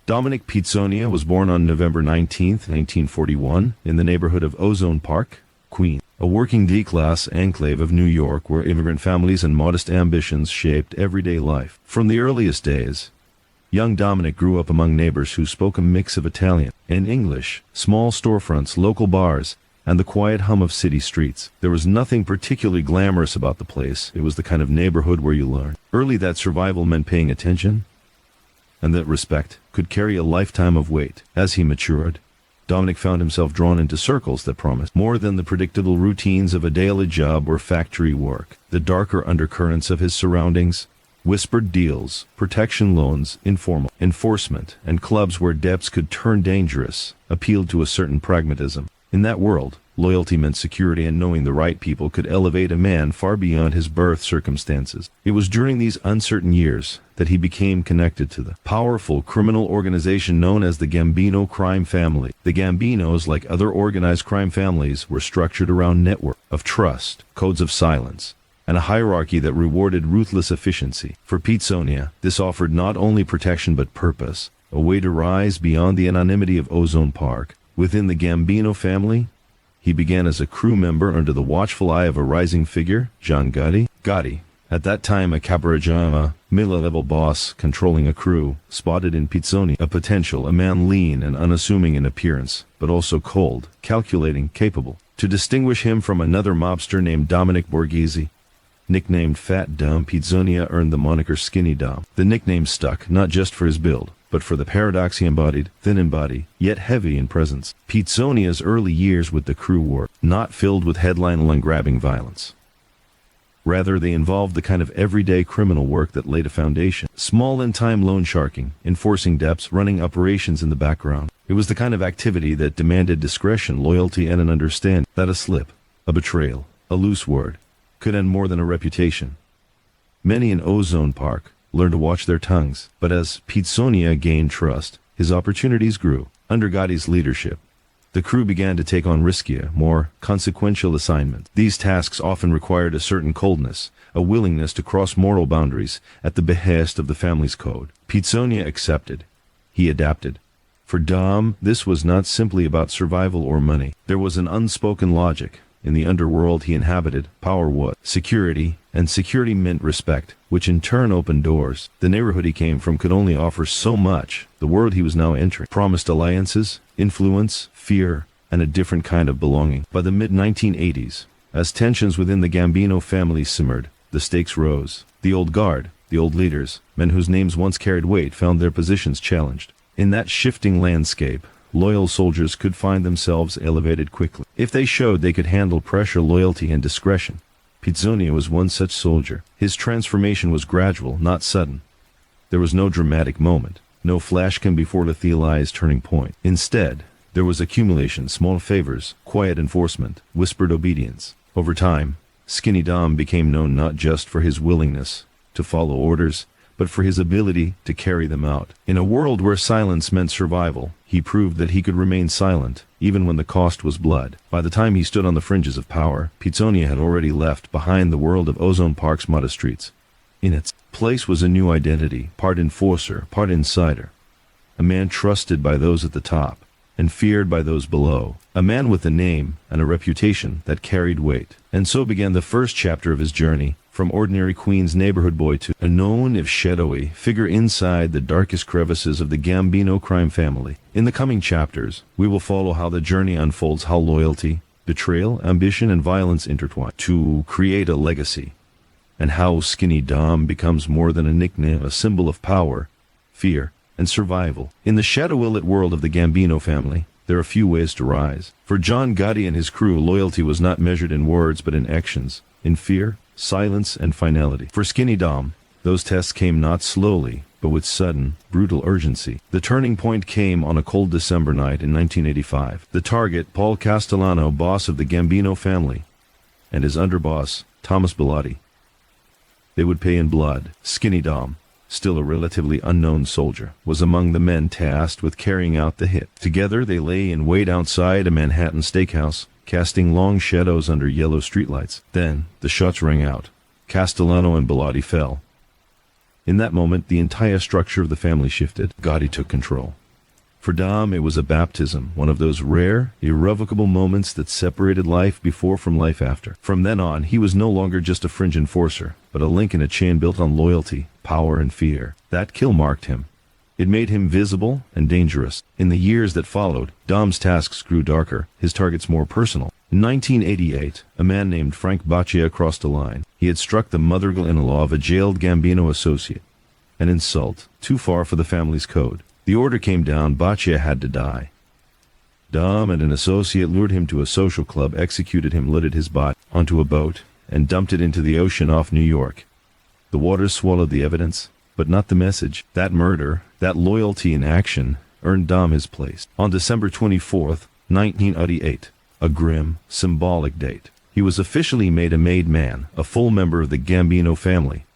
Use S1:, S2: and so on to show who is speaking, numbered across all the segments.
S1: Dominick Pizzonia was born on November 19, 1941, in the neighborhood of Ozone Park, Queens, a working D-class enclave of New York where immigrant families and modest ambitions shaped everyday life. From the earliest days, young Dominick grew up among neighbors who spoke a mix of Italian and English, small storefronts, local bars, and the quiet hum of city streets. There was nothing particularly glamorous about the place. It was the kind of neighborhood where you learn early that survival meant paying attention, and that respect could carry a lifetime of weight. As he matured, Dominick found himself drawn into circles that promised more than the predictable routines of a daily job or factory work. The darker undercurrents of his surroundings, whispered deals, protection loans, informal enforcement, and clubs where debts could turn dangerous, appealed to a certain pragmatism. In that world, loyalty meant security, and knowing the right people could elevate a man far beyond his birth circumstances. It was during these uncertain years that he became connected to the powerful criminal organization known as the Gambino crime family. The Gambinos, like other organized crime families, were structured around a network of trust, codes of silence, and a hierarchy that rewarded ruthless efficiency. For Pizzonia, this offered not only protection but purpose, a way to rise beyond the anonymity of Ozone Park. Within the Gambino family, he began as a crew member under the watchful eye of a rising figure, John Gotti. Gotti, at that time a Caporeggiano, mid-level boss controlling a crew, spotted in Pizzonia a potential, a man lean and unassuming in appearance, but also cold, calculating, capable. To distinguish him from another mobster named Dominick Borghese, nicknamed Fat Dom, Pizzonia earned the moniker Skinny Dom. The nickname stuck not just for his build, but for the paradox he embodied: thin in body, yet heavy in presence. Pizzonia's early years with the crew were not filled with headline-grabbing violence. Rather, they involved the kind of everyday criminal work that laid a foundation. Small-in-time loan sharking, enforcing debts, running operations in the background. It was the kind of activity that demanded discretion, loyalty, and an understanding that a slip, a betrayal, a loose word, could end more than a reputation. Many in Ozone Park learned to watch their tongues, but as Pizzonia gained trust, his opportunities grew. Under Gotti's leadership, the crew began to take on riskier, more consequential assignments. These tasks often required a certain coldness, a willingness to cross moral boundaries at the behest of the family's code. Pizzonia accepted. He adapted. For Dom, this was not simply about survival or money. There was an unspoken logic. In the underworld he inhabited, power was security, and security meant respect, which in turn opened doors. The neighborhood he came from could only offer so much. The world he was now entering promised alliances, influence, fear, and a different kind of belonging. By the mid-1980s, as tensions within the Gambino family simmered, the stakes rose. The old guard, the old leaders, men whose names once carried weight, found their positions challenged. In that shifting landscape, loyal soldiers could find themselves elevated quickly if they showed they could handle pressure, loyalty, and discretion. Pizzonia was one such soldier. His transformation was gradual, not sudden. There was no dramatic moment, no flash came before the realized turning point. Instead, there was accumulation, small favors, quiet enforcement, whispered obedience. Over time, Skinny Dom became known not just for his willingness to follow orders, but for his ability to carry them out. In a world where silence meant survival, he proved that he could remain silent, even when the cost was blood. By the time he stood on the fringes of power, Pizzonia had already left behind the world of Ozone Park's modest streets. In its place was a new identity, part enforcer, part insider. A man trusted by those at the top, and feared by those below. A man with a name and a reputation that carried weight. And so began the first chapter of his journey, from ordinary Queens neighborhood boy to a known, if shadowy, figure inside the darkest crevices of the Gambino crime family. In the coming chapters, we will follow how the journey unfolds, how loyalty, betrayal, ambition, and violence intertwine to create a legacy, and how Skinny Dom becomes more than a nickname, a symbol of power, fear, and survival. In the shadow-lit world of the Gambino family, there are few ways to rise. For John Gotti and his crew, loyalty was not measured in words but in actions, in fear, silence, and finality. For Skinny Dom, those tests came not slowly, but with sudden, brutal urgency. The turning point came on a cold December night in 1985. The target, Paul Castellano, boss of the Gambino family, and his underboss, Thomas Bellotti. They would pay in blood. Skinny Dom, still a relatively unknown soldier, was among the men tasked with carrying out the hit. Together they lay in wait outside a Manhattan steakhouse, casting long shadows under yellow streetlights. Then the shots rang out. Castellano and Bellotti fell. In that moment, the entire structure of the family shifted. Gotti took control. For Dom, it was a baptism, one of those rare, irrevocable moments that separated life before from life after. From then on, he was no longer just a fringe enforcer, but a link in a chain built on loyalty, power, and fear. That kill marked him. It made him visible and dangerous. In the years that followed, Dom's tasks grew darker, his targets more personal. In 1988, a man named Frank Baccia crossed a line. He had struck the mother-in-law of a jailed Gambino associate. An insult, too far for the family's code. The order came down, Baccia had to die. Dom and an associate lured him to a social club, executed him, loaded his body onto a boat, and dumped it into the ocean off New York. The waters swallowed the evidence, but not the message. That murder, that loyalty in action, earned Dom his place. On December 24th, 1988, a grim, symbolic date, he was officially made a made man, a full member of the Gambino family.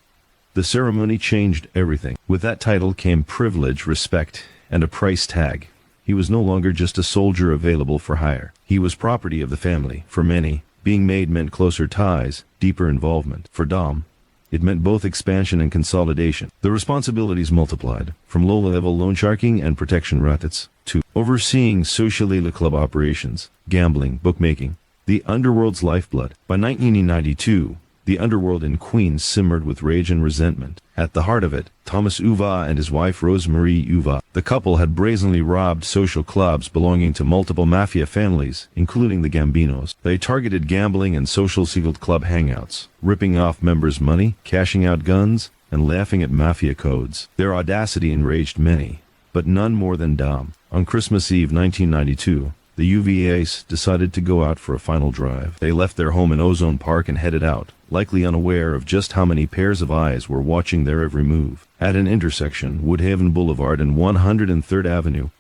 S1: The ceremony changed everything. With that title came privilege, respect, and a price tag. He was no longer just a soldier available for hire. He was property of the family. For many, being made meant closer ties, deeper involvement. For Dom, it meant both expansion and consolidation. The responsibilities multiplied, from low-level loan sharking and protection rackets to overseeing social club operations, gambling, bookmaking, the underworld's lifeblood. By 1992, the underworld in Queens simmered with rage and resentment. At the heart of it, Thomas Uva and his wife Rosemarie Uva. The couple had brazenly robbed social clubs belonging to multiple Mafia families, including the Gambinos. They targeted gambling and social secret club hangouts, ripping off members' money, cashing out guns, and laughing at Mafia codes. Their audacity enraged many, but none more than Dom. On Christmas Eve 1992, the UVAs decided to go out for a final drive. They left their home in Ozone Park and headed out, likely unaware of just how many pairs of eyes were watching their every move. At an intersection, Woodhaven Boulevard and 103rd Avenue,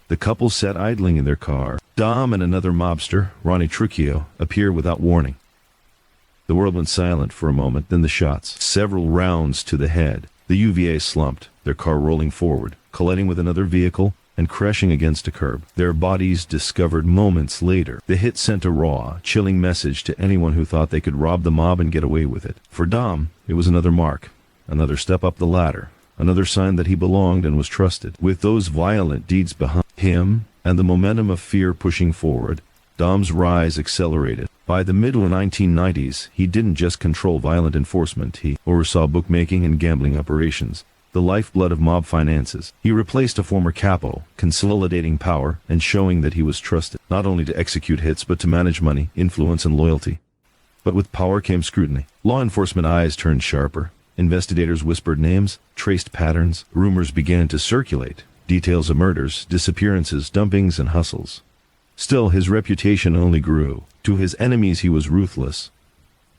S1: the couple sat idling in their car. Dom and another mobster, Ronnie Trucchio, appear without warning. The world went silent for a moment, then the shots. Several rounds to the head. The UVA slumped, their car rolling forward, colliding with another vehicle, and crashing against a curb. Their bodies discovered moments later. The hit sent a raw, chilling message to anyone who thought they could rob the mob and get away with it. For Dom, it was another mark, another step up the ladder, another sign that he belonged and was trusted. With those violent deeds behind him and the momentum of fear pushing forward, Dom's rise accelerated. By the middle 1990s, he didn't just control violent enforcement, he oversaw bookmaking and gambling operations, the lifeblood of mob finances. He replaced a former capo, consolidating power and showing that he was trusted, not only to execute hits but to manage money, influence, and loyalty. But with power came scrutiny. Law enforcement eyes turned sharper. Investigators whispered names, traced patterns. Rumors began to circulate. Details of murders, disappearances, dumpings, and hustles. Still, his reputation only grew. To his enemies he was ruthless.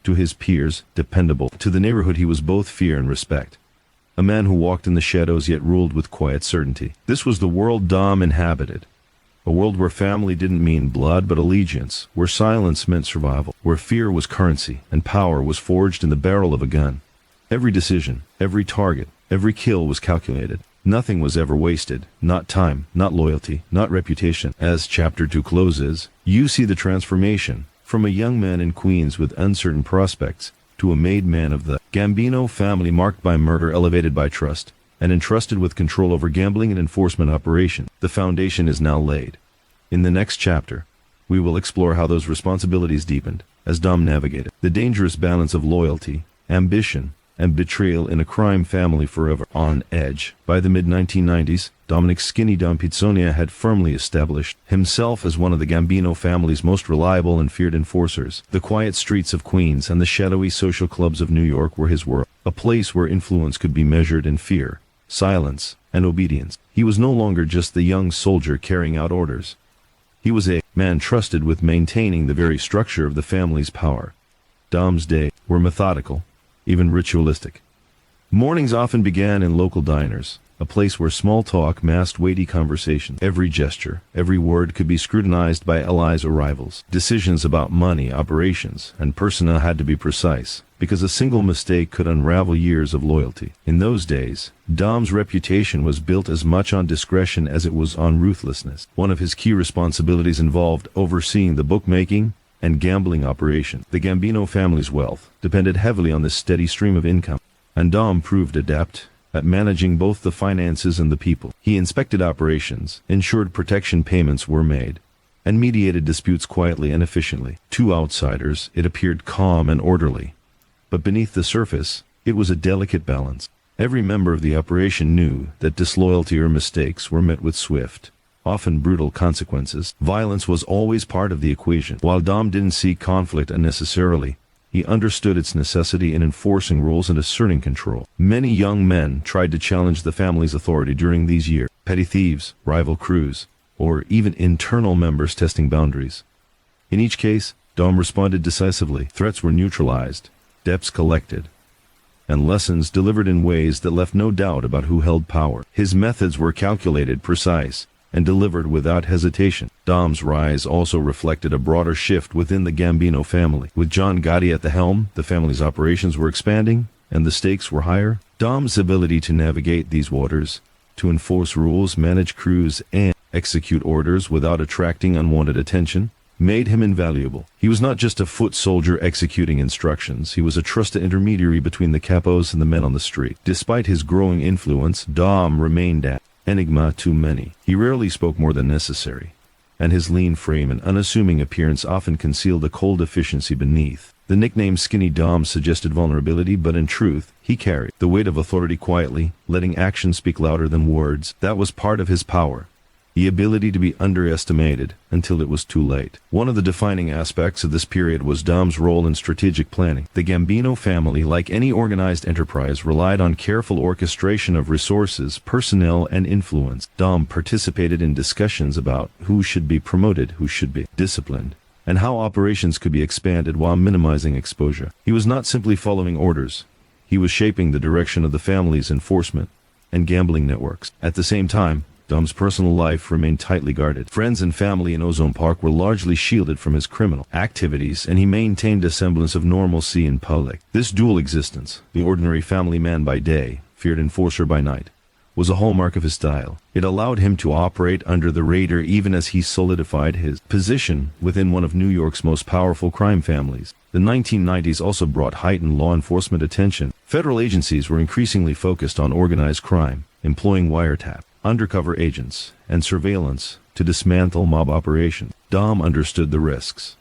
S1: To his peers, dependable. To the neighborhood he was both fear and respect. A man who walked in the shadows yet ruled with quiet certainty. This was the world Dom inhabited. A world where family didn't mean blood but allegiance, where silence meant survival, where fear was currency and power was forged in the barrel of a gun. Every decision, every target, every kill was calculated. Nothing was ever wasted. Not time, not loyalty, not reputation. As Chapter 2 closes, you see the transformation from a young man in Queens with uncertain prospects to a made man of the Gambino family, marked by murder, elevated by trust, and entrusted with control over gambling and enforcement operations. The foundation is now laid. In the next chapter, we will explore how those responsibilities deepened as Dom navigated the dangerous balance of loyalty, ambition, and betrayal in a crime family forever on edge. By the mid-1990s, Dominick "Skinny Dom" Pizzonia had firmly established himself as one of the Gambino family's most reliable and feared enforcers. The quiet streets of Queens and the shadowy social clubs of New York were his world, a place where influence could be measured in fear, silence, and obedience. He was no longer just the young soldier carrying out orders. He was a man trusted with maintaining the very structure of the family's power. Dom's days were methodical, even ritualistic. Mornings often began in local diners, a place where small talk masked weighty conversation. Every gesture, every word could be scrutinized by allies or rivals. Decisions about money, operations, and personnel had to be precise, because a single mistake could unravel years of loyalty. In those days, Dom's reputation was built as much on discretion as it was on ruthlessness. One of his key responsibilities involved overseeing the bookmaking and gambling operation. The Gambino family's wealth depended heavily on this steady stream of income, and Dom proved adept at managing both the finances and the people. He inspected operations, ensured protection payments were made, and mediated disputes quietly and efficiently. To outsiders, it appeared calm and orderly. But beneath the surface, it was a delicate balance. Every member of the operation knew that disloyalty or mistakes were met with swift, often brutal consequences. Violence was always part of the equation. While Dom didn't seek conflict unnecessarily, he understood its necessity in enforcing rules and asserting control. Many young men tried to challenge the family's authority during these years. Petty thieves, rival crews, or even internal members testing boundaries. In each case, Dom responded decisively. Threats were neutralized, debts collected, and lessons delivered in ways that left no doubt about who held power. His methods were calculated, precise, and delivered without hesitation. Dom's rise also reflected a broader shift within the Gambino family. With John Gotti at the helm, the family's operations were expanding, and the stakes were higher. Dom's ability to navigate these waters, to enforce rules, manage crews, and execute orders without attracting unwanted attention, made him invaluable. He was not just a foot soldier executing instructions, he was a trusted intermediary between the capos and the men on the street. Despite his growing influence, Dom remained an enigma to many. He rarely spoke more than necessary, and his lean frame and unassuming appearance often concealed a cold efficiency beneath. The nickname Skinny Dom suggested vulnerability, but in truth, he carried the weight of authority quietly, letting actions speak louder than words. That was part of his power. The ability to be underestimated until it was too late. One of the defining aspects of this period was Dom's role in strategic planning. The Gambino family, like any organized enterprise, relied on careful orchestration of resources, personnel, and influence. Dom participated in discussions about who should be promoted, who should be disciplined, and how operations could be expanded while minimizing exposure. He was not simply following orders. He was shaping the direction of the family's enforcement and gambling networks. At the same time, Dom's personal life remained tightly guarded. Friends and family in Ozone Park were largely shielded from his criminal activities, and he maintained a semblance of normalcy in public. This dual existence, the ordinary family man by day, feared enforcer by night, was a hallmark of his style. It allowed him to operate under the radar even as he solidified his position within one of New York's most powerful crime families. The 1990s also brought heightened law enforcement attention. Federal agencies were increasingly focused on organized crime, employing wiretap, undercover agents, and surveillance to dismantle mob operations. Dom understood the risks,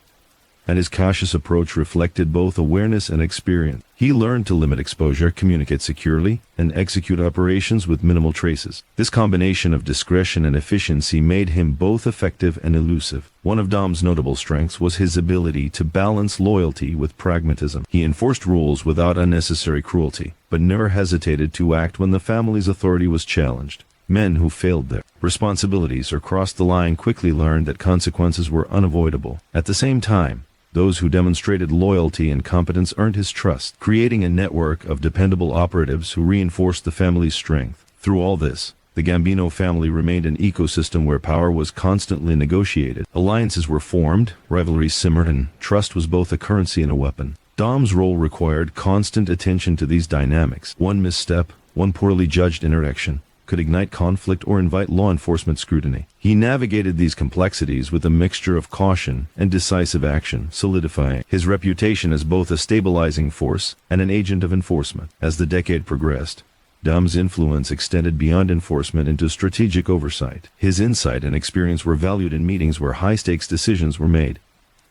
S1: and his cautious approach reflected both awareness and experience. He learned to limit exposure, communicate securely, and execute operations with minimal traces. This combination of discretion and efficiency made him both effective and elusive. One of Dom's notable strengths was his ability to balance loyalty with pragmatism. He enforced rules without unnecessary cruelty, but never hesitated to act when the family's authority was challenged. Men who failed their responsibilities or crossed the line quickly learned that consequences were unavoidable. At the same time, those who demonstrated loyalty and competence earned his trust, creating a network of dependable operatives who reinforced the family's strength. Through all this, the Gambino family remained an ecosystem where power was constantly negotiated. Alliances were formed, rivalries simmered, and trust was both a currency and a weapon. Dom's role required constant attention to these dynamics. One misstep, one poorly judged interaction, could ignite conflict or invite law enforcement scrutiny. He navigated these complexities with a mixture of caution and decisive action, solidifying his reputation as both a stabilizing force and an agent of enforcement. As the decade progressed, Dom's influence extended beyond enforcement into strategic oversight. His insight and experience were valued in meetings where high-stakes decisions were made.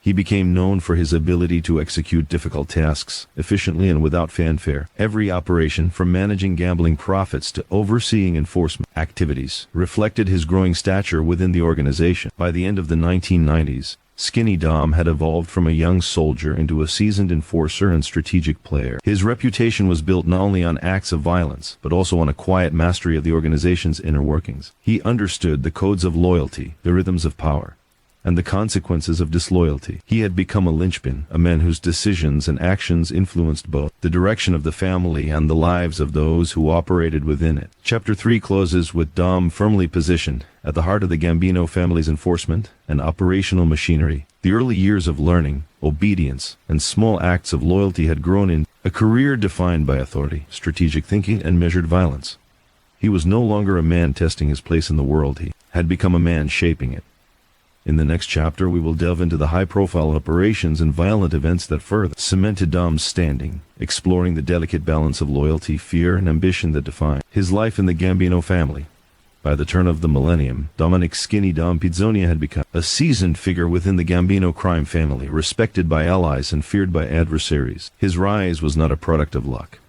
S1: He became known for his ability to execute difficult tasks efficiently and without fanfare. Every operation, from managing gambling profits to overseeing enforcement activities, reflected his growing stature within the organization. By the end of the 1990s, Skinny Dom had evolved from a young soldier into a seasoned enforcer and strategic player. His reputation was built not only on acts of violence, but also on a quiet mastery of the organization's inner workings. He understood the codes of loyalty, the rhythms of power, and the consequences of disloyalty. He had become a linchpin, a man whose decisions and actions influenced both the direction of the family and the lives of those who operated within it. Chapter 3 closes with Dom firmly positioned at the heart of the Gambino family's enforcement and operational machinery. The early years of learning, obedience, and small acts of loyalty had grown in a career defined by authority, strategic thinking, and measured violence. He was no longer a man testing his place in the world. He had become a man shaping it. In the next chapter we will delve into the high-profile operations and violent events that further cemented Dom's standing, exploring the delicate balance of loyalty, fear, and ambition that defined his life in the Gambino family. By the turn of the millennium, Dominick "Skinny Dom" Pizzonia had become a seasoned figure within the Gambino crime family, respected by allies and feared by adversaries. His rise was not a product of luck.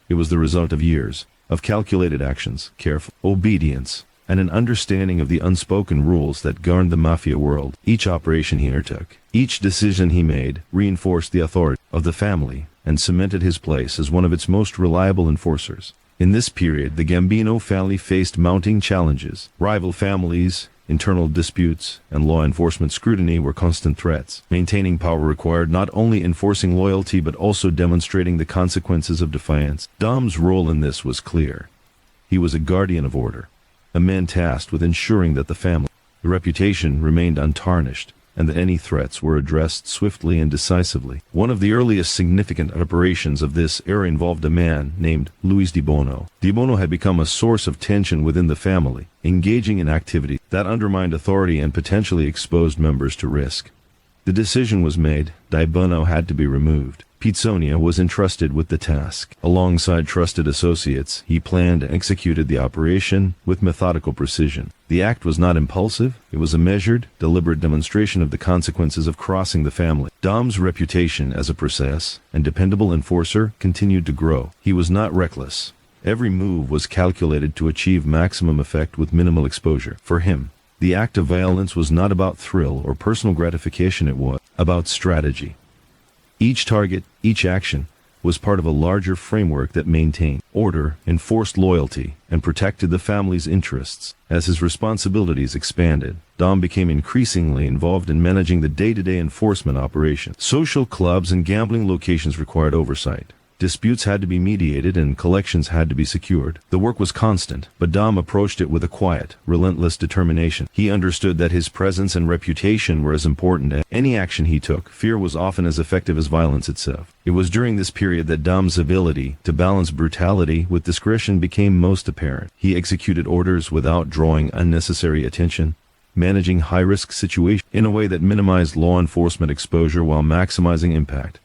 S1: It was the result of years of calculated actions, careful obedience, and an understanding of the unspoken rules that governed the Mafia world. Each operation he undertook, each decision he made, reinforced the authority of the family and cemented his place as one of its most reliable enforcers. In this period, the Gambino family faced mounting challenges. Rival families, internal disputes, and law enforcement scrutiny were constant threats. Maintaining power required not only enforcing loyalty but also demonstrating the consequences of defiance. Dom's role in this was clear. He was a guardian of order, a man tasked with ensuring that the family's reputation remained untarnished, and that any threats were addressed swiftly and decisively. One of the earliest significant operations of this era involved a man named Luis Di Bono. Di Bono had become a source of tension within the family, engaging in activity that undermined authority and potentially exposed members to risk. The decision was made. Di Bono had to be removed. Pizzonia was entrusted with the task. Alongside trusted associates, he planned and executed the operation with methodical precision. The act was not impulsive, it was a measured, deliberate demonstration of the consequences of crossing the family. Dom's reputation as a precise and dependable enforcer continued to grow. He was not reckless. Every move was calculated to achieve maximum effect with minimal exposure. For him, the act of violence was not about thrill or personal gratification, it was about strategy. Each target, each action, was part of a larger framework that maintained order, enforced loyalty, and protected the family's interests. As his responsibilities expanded, Dom became increasingly involved in managing the day-to-day enforcement operation. Social clubs and gambling locations required oversight. Disputes had to be mediated and collections had to be secured. The work was constant, but Dom approached it with a quiet, relentless determination. He understood that his presence and reputation were as important as any action he took. Fear was often as effective as violence itself. It was during this period that Dom's ability to balance brutality with discretion became most apparent. He executed orders without drawing unnecessary attention, managing high-risk situations in a way that minimized law enforcement exposure while maximizing impact.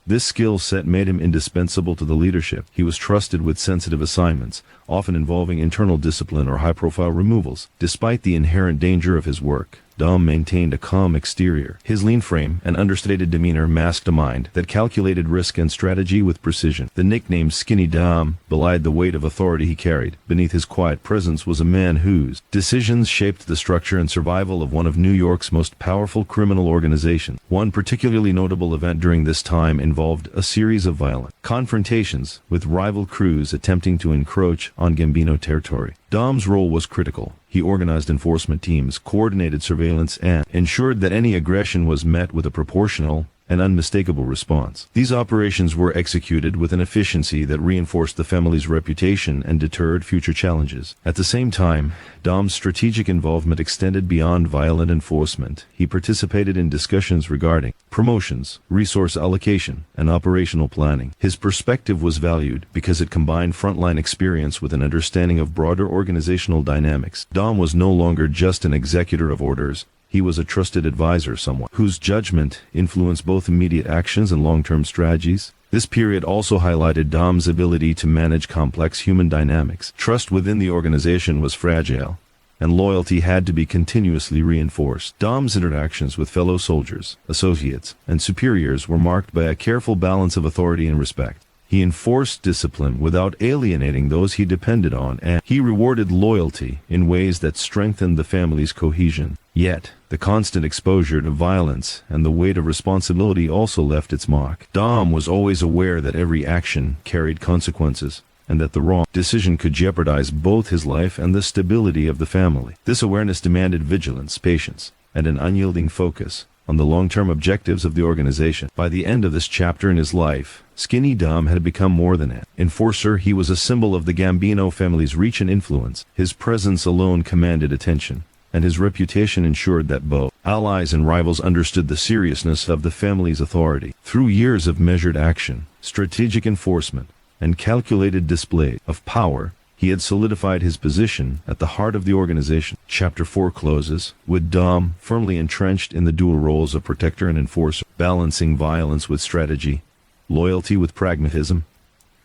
S1: This skill set made him indispensable to the leadership. He was trusted with sensitive assignments, often involving internal discipline or high-profile removals. Despite the inherent danger of his work, Dom maintained a calm exterior. His lean frame and understated demeanor masked a mind that calculated risk and strategy with precision. The nickname Skinny Dom belied the weight of authority he carried. Beneath his quiet presence was a man whose decisions shaped the structure and survival of one of New York's most powerful criminal organizations. One particularly notable event during this time involved a series of violent confrontations with rival crews attempting to encroach on Gambino territory. Dom's role was critical. He organized enforcement teams, coordinated surveillance, and ensured that any aggression was met with a proportional and unmistakable response. These operations were executed with an efficiency that reinforced the family's reputation and deterred future challenges. At the same time, Dom's strategic involvement extended beyond violent enforcement. He participated in discussions regarding promotions, resource allocation, and operational planning. His perspective was valued because it combined frontline experience with an understanding of broader organizational dynamics. Dom was no longer just an executor of orders. He was a trusted advisor, someone whose judgment influenced both immediate actions and long-term strategies. This period also highlighted Dom's ability to manage complex human dynamics. Trust within the organization was fragile, and loyalty had to be continuously reinforced. Dom's interactions with fellow soldiers, associates, and superiors were marked by a careful balance of authority and respect. He enforced discipline without alienating those he depended on, and he rewarded loyalty in ways that strengthened the family's cohesion. Yet, the constant exposure to violence and the weight of responsibility also left its mark. Dom was always aware that every action carried consequences, and that the wrong decision could jeopardize both his life and the stability of the family. This awareness demanded vigilance, patience, and an unyielding focus on the long-term objectives of the organization. By the end of this chapter in his life, Skinny Dom had become more than an enforcer. He was a symbol of the Gambino family's reach and influence. His presence alone commanded attention, and his reputation ensured that both allies and rivals understood the seriousness of the family's authority. Through years of measured action, strategic enforcement, and calculated display of power, he He had solidified his position at the heart of the organization. Chapter 4 closes with Dom firmly entrenched in the dual roles of protector and enforcer, balancing violence with strategy, loyalty with pragmatism,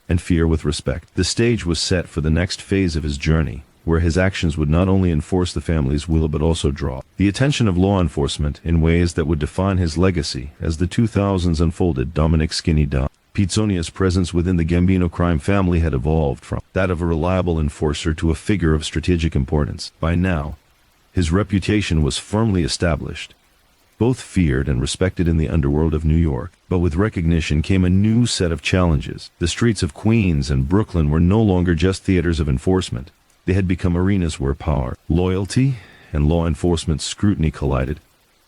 S1: and fear with respect. The stage was set for the next phase of his journey, where his actions would not only enforce the family's will but also draw the attention of law enforcement in ways that would define his legacy as the 2000s unfolded. Dominick "Skinny Dom" Pizzonia's presence within the Gambino crime family had evolved from that of a reliable enforcer to a figure of strategic importance. By now, his reputation was firmly established, both feared and respected in the underworld of New York. But with recognition came a new set of challenges. The streets of Queens and Brooklyn were no longer just theaters of enforcement. They had become arenas where power, loyalty, and law enforcement scrutiny collided,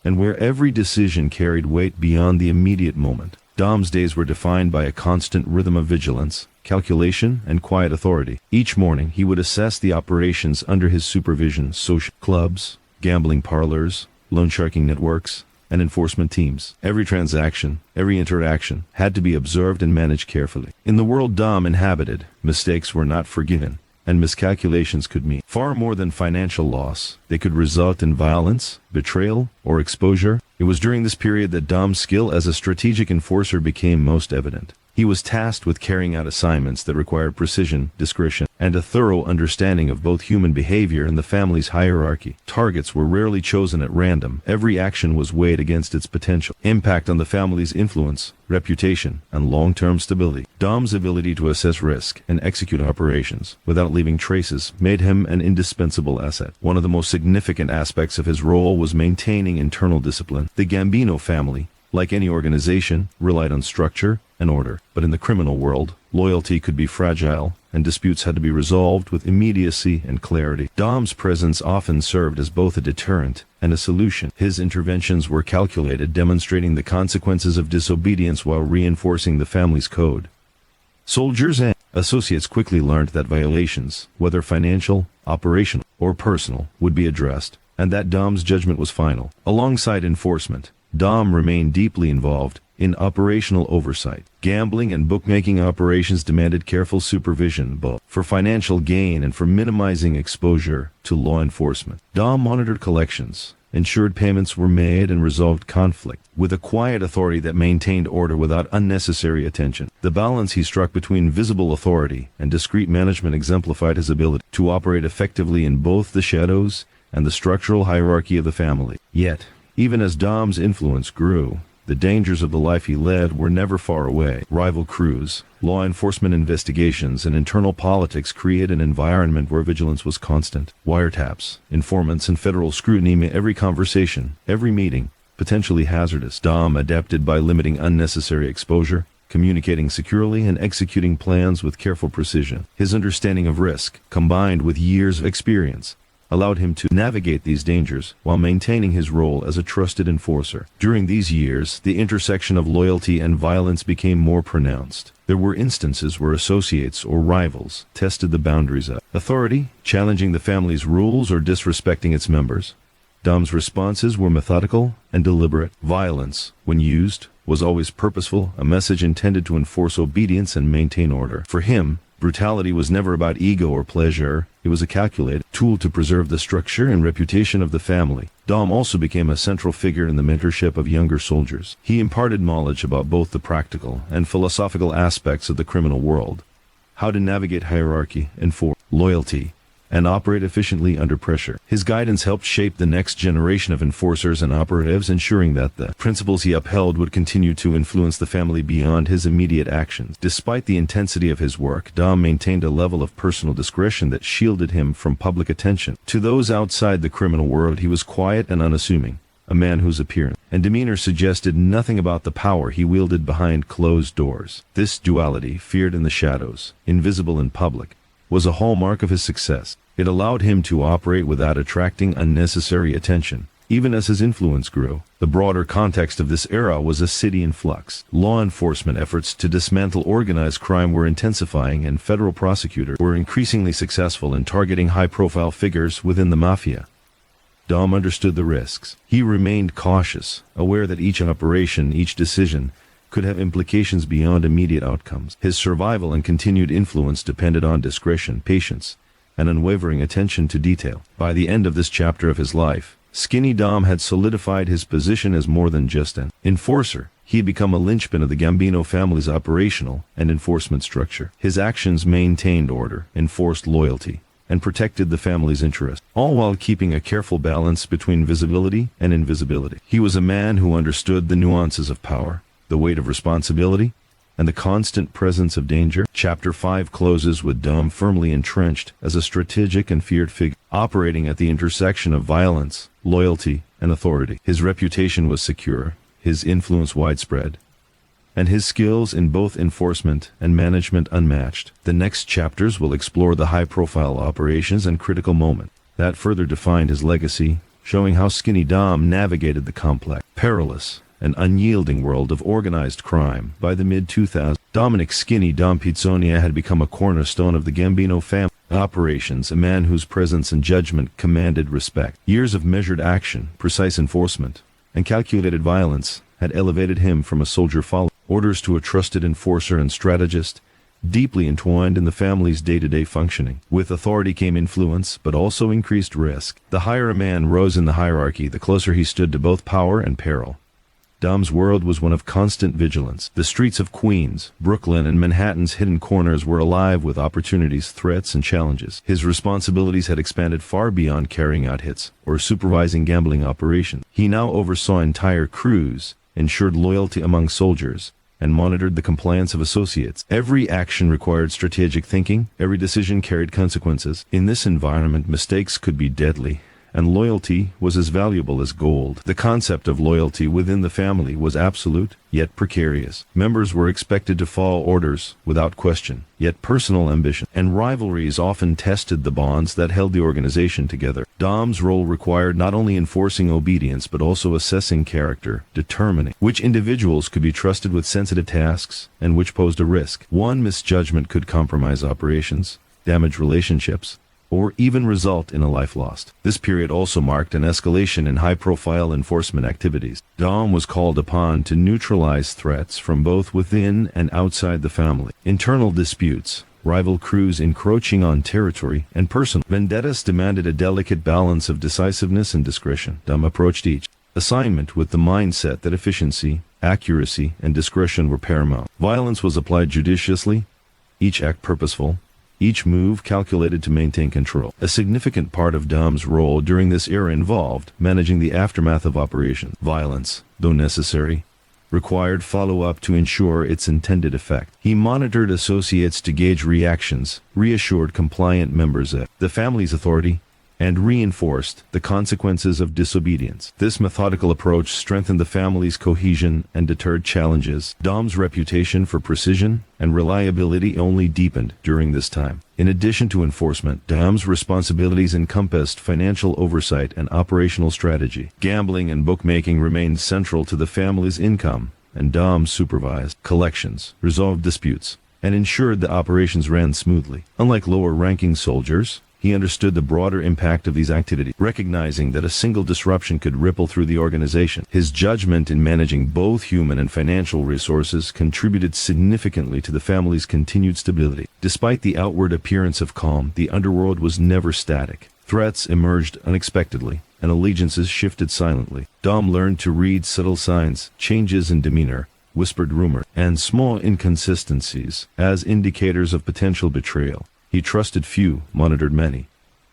S1: and where every decision carried weight beyond the immediate moment. Dom's days were defined by a constant rhythm of vigilance, calculation, and quiet authority. Each morning he would assess the operations under his supervision: social clubs, gambling parlors, loan sharking networks, and enforcement teams. Every transaction, every interaction, had to be observed and managed carefully. In the world Dom inhabited, mistakes were not forgiven, and miscalculations could mean far more than financial loss. They could result in violence, betrayal, or exposure. It was during this period that Dom's skill as a strategic enforcer became most evident. He was tasked with carrying out assignments that required precision, discretion, and a thorough understanding of both human behavior and the family's hierarchy. Targets were rarely chosen at random. Every action was weighed against its potential impact on the family's influence, reputation, and long-term stability. Dom's ability to assess risk and execute operations without leaving traces made him an indispensable asset. One of the most significant aspects of his role was maintaining internal discipline. The Gambino family, like any organization, relied on structure and order. But in the criminal world, loyalty could be fragile, and disputes had to be resolved with immediacy and clarity. Dom's presence often served as both a deterrent and a solution. His interventions were calculated, demonstrating the consequences of disobedience while reinforcing the family's code. Soldiers and associates quickly learned that violations, whether financial, operational, or personal, would be addressed, and that Dom's judgment was final. Alongside enforcement, Dom remained deeply involved in operational oversight. Gambling and bookmaking operations demanded careful supervision, both for financial gain and for minimizing exposure to law enforcement. Dom monitored collections, ensured payments were made, and resolved conflict with a quiet authority that maintained order without unnecessary attention. The balance he struck between visible authority and discreet management exemplified his ability to operate effectively in both the shadows and the structural hierarchy of the family. Yet, even as Dom's influence grew, the dangers of the life he led were never far away. Rival crews, law enforcement investigations, and internal politics created an environment where vigilance was constant. Wiretaps, informants, and federal scrutiny made every conversation, every meeting, potentially hazardous. Dom adapted by limiting unnecessary exposure, communicating securely, and executing plans with careful precision. His understanding of risk, combined with years of experience, allowed him to navigate these dangers while maintaining his role as a trusted enforcer. During these years, the intersection of loyalty and violence became more pronounced. There were instances where associates or rivals tested the boundaries of authority, challenging the family's rules or disrespecting its members. Dom's responses were methodical and deliberate. Violence, when used, was always purposeful, a message intended to enforce obedience and maintain order. For him, brutality was never about ego or pleasure. It was a calculated tool to preserve the structure and reputation of the family. Dom also became a central figure in the mentorship of younger soldiers. He imparted knowledge about both the practical and philosophical aspects of the criminal world, how to navigate hierarchy, enforce loyalty, and operate efficiently under pressure. His guidance helped shape the next generation of enforcers and operatives, ensuring that the principles he upheld would continue to influence the family beyond his immediate actions. Despite the intensity of his work, Dom maintained a level of personal discretion that shielded him from public attention. To those outside the criminal world, he was quiet and unassuming, a man whose appearance and demeanor suggested nothing about the power he wielded behind closed doors. This duality, feared in the shadows, invisible in public, was a hallmark of his success. It allowed him to operate without attracting unnecessary attention. Even as his influence grew, the broader context of this era was a city in flux. Law enforcement efforts to dismantle organized crime were intensifying, and federal prosecutors were increasingly successful in targeting high-profile figures within the Mafia. Dom understood the risks. He remained cautious, aware that each operation, each decision, could have implications beyond immediate outcomes. His survival and continued influence depended on discretion, patience, and unwavering attention to detail. By the end of this chapter of his life, Skinny Dom had solidified his position as more than just an enforcer. He had become a linchpin of the Gambino family's operational and enforcement structure. His actions maintained order, enforced loyalty, and protected the family's interests, all while keeping a careful balance between visibility and invisibility. He was a man who understood the nuances of power, the weight of responsibility, and the constant presence of danger. Chapter 5 closes with Dom firmly entrenched as a strategic and feared figure, operating at the intersection of violence, loyalty, and authority. His reputation was secure, his influence widespread, and his skills in both enforcement and management unmatched. The next chapters will explore the high-profile operations and critical moment that further defined his legacy, showing how Skinny Dom navigated the complex, perilous, and unyielding world of organized crime. By the mid-2000s, Dominick "Skinny Dom" Pizzonia had become a cornerstone of the Gambino family operations, a man whose presence and judgment commanded respect. Years of measured action, precise enforcement, and calculated violence had elevated him from a soldier following orders to a trusted enforcer and strategist, deeply entwined in the family's day-to-day functioning. With authority came influence, but also increased risk. The higher a man rose in the hierarchy, the closer he stood to both power and peril. Dom's world was one of constant vigilance. The streets of Queens, Brooklyn, and Manhattan's hidden corners were alive with opportunities, threats, and challenges. His responsibilities had expanded far beyond carrying out hits or supervising gambling operations. He now oversaw entire crews, ensured loyalty among soldiers, and monitored the compliance of associates. Every action required strategic thinking, every decision carried consequences. In this environment, mistakes could be deadly, and loyalty was as valuable as gold. The concept of loyalty within the family was absolute, yet precarious. Members were expected to follow orders without question, yet personal ambition and rivalries often tested the bonds that held the organization together. Dom's role required not only enforcing obedience but also assessing character, determining which individuals could be trusted with sensitive tasks and which posed a risk. One misjudgment could compromise operations, damage relationships, or even result in a life lost. This period also marked an escalation in high-profile enforcement activities. Dom was called upon to neutralize threats from both within and outside the family. Internal disputes, rival crews encroaching on territory, and personal vendettas demanded a delicate balance of decisiveness and discretion. Dom approached each assignment with the mindset that efficiency, accuracy, and discretion were paramount. Violence was applied judiciously, each act purposeful, each move calculated to maintain control. A significant part of Dom's role during this era involved managing the aftermath of operations. Violence, though necessary, required follow-up to ensure its intended effect. He monitored associates to gauge reactions, reassured compliant members of the family's authority, and reinforced the consequences of disobedience. This methodical approach strengthened the family's cohesion and deterred challenges. Dom's reputation for precision and reliability only deepened during this time. In addition to enforcement, Dom's responsibilities encompassed financial oversight and operational strategy. Gambling and bookmaking remained central to the family's income, and Dom supervised collections, resolved disputes, and ensured the operations ran smoothly. Unlike lower-ranking soldiers, he understood the broader impact of these activities, recognizing that a single disruption could ripple through the organization. His judgment in managing both human and financial resources contributed significantly to the family's continued stability. Despite the outward appearance of calm, the underworld was never static. Threats emerged unexpectedly, and allegiances shifted silently. Dom learned to read subtle signs, changes in demeanor, whispered rumor, and small inconsistencies as indicators of potential betrayal. He trusted few, monitored many,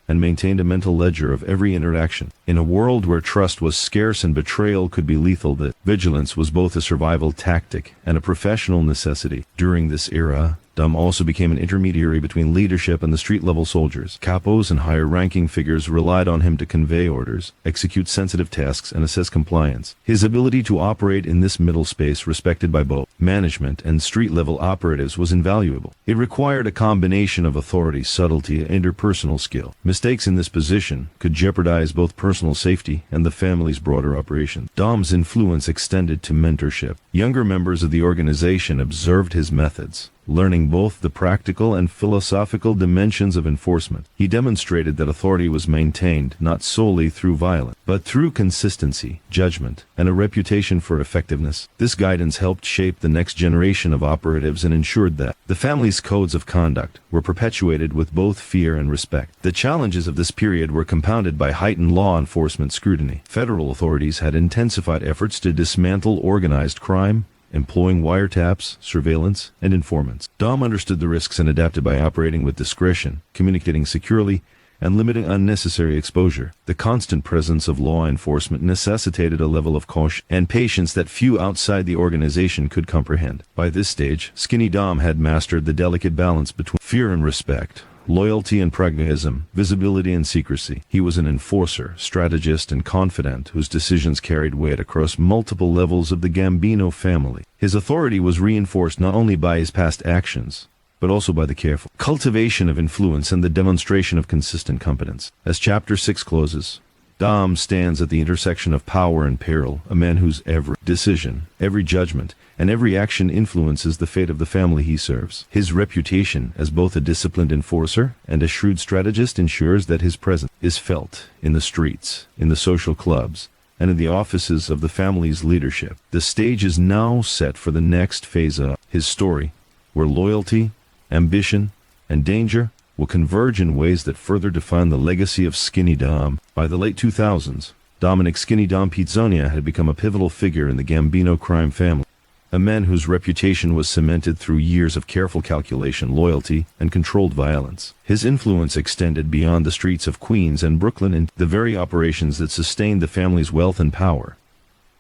S1: and maintained a mental ledger of every interaction. In a world where trust was scarce and betrayal could be lethal, the vigilance was both a survival tactic and a professional necessity. During this era, Dom also became an intermediary between leadership and the street-level soldiers. Capos and higher-ranking figures relied on him to convey orders, execute sensitive tasks, and assess compliance. His ability to operate in this middle space, respected by both management and street-level operatives, was invaluable. It required a combination of authority, subtlety, and interpersonal skill. Mistakes in this position could jeopardize both personal safety and the family's broader operation. Dom's influence extended to mentorship. Younger members of the organization observed his methods, learning both the practical and philosophical dimensions of enforcement. He demonstrated that authority was maintained not solely through violence, but through consistency, judgment, and a reputation for effectiveness. This guidance helped shape the next generation of operatives and ensured that the family's codes of conduct were perpetuated with both fear and respect. The challenges of this period were compounded by heightened law enforcement scrutiny. Federal authorities had intensified efforts to dismantle organized crime, employing wiretaps, surveillance, and informants. Dom understood the risks and adapted by operating with discretion, communicating securely, and limiting unnecessary exposure. The constant presence of law enforcement necessitated a level of caution and patience that few outside the organization could comprehend. By this stage, Skinny Dom had mastered the delicate balance between fear and respect, loyalty and pragmatism, visibility and secrecy. He was an enforcer, strategist, and confidant whose decisions carried weight across multiple levels of the Gambino family. His authority was reinforced not only by his past actions, but also by the careful cultivation of influence and the demonstration of consistent competence. As Chapter 6 closes, Dom stands at the intersection of power and peril, a man whose every decision, every judgment, and every action influences the fate of the family he serves. His reputation as both a disciplined enforcer and a shrewd strategist ensures that his presence is felt in the streets, in the social clubs, and in the offices of the family's leadership. The stage is now set for the next phase of his story, where loyalty, ambition, and danger will converge in ways that further define the legacy of Skinny Dom. By the late 2000s, Dominick "Skinny Dom" Pizzonia had become a pivotal figure in the Gambino crime family, a man whose reputation was cemented through years of careful calculation, loyalty, and controlled violence. His influence extended beyond the streets of Queens and Brooklyn into the very operations that sustained the family's wealth and power.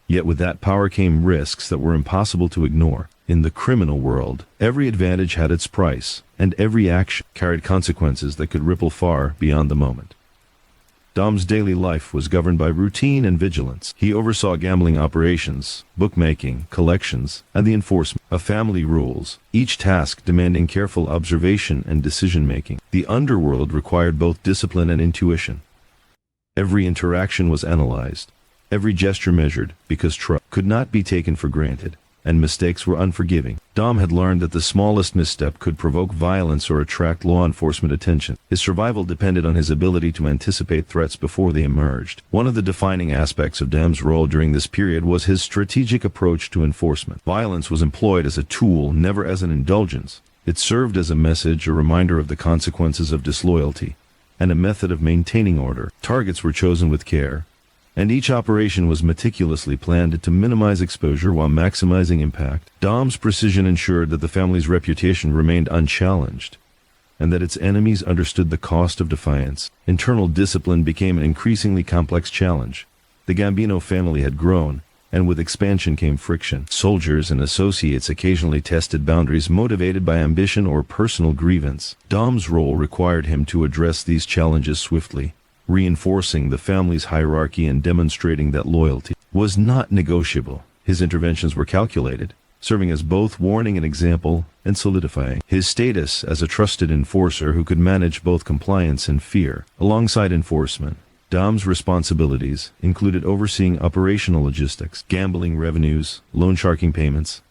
S1: Yet with that power came risks that were impossible to ignore. In the criminal world, every advantage had its price, and every action carried consequences that could ripple far beyond the moment. Dom's daily life was governed by routine and vigilance. He oversaw gambling operations, bookmaking, collections, and the enforcement of family rules, each task demanding careful observation and decision-making. The underworld required both discipline and intuition. Every interaction was analyzed, every gesture measured, because trust could not be taken for granted, and mistakes were unforgiving. Dom had learned that the smallest misstep could provoke violence or attract law enforcement attention. His survival depended on his ability to anticipate threats before they emerged. One of the defining aspects of Dom's role during this period was his strategic approach to enforcement. Violence was employed as a tool, never as an indulgence. It served as a message, a reminder of the consequences of disloyalty, and a method of maintaining order. Targets were chosen with care, and each operation was meticulously planned to minimize exposure while maximizing impact. Dom's precision ensured that the family's reputation remained unchallenged, and that its enemies understood the cost of defiance. Internal discipline became an increasingly complex challenge. The Gambino family had grown, and with expansion came friction. Soldiers and associates occasionally tested boundaries motivated by ambition or personal grievance. Dom's role required him to address these challenges swiftly, reinforcing the family's hierarchy and demonstrating that loyalty was not negotiable. His interventions were calculated, serving as both warning and example, and solidifying his status as a trusted enforcer who could manage both compliance and fear. Alongside enforcement, Dom's responsibilities included overseeing operational logistics, gambling revenues, loan sharking payments,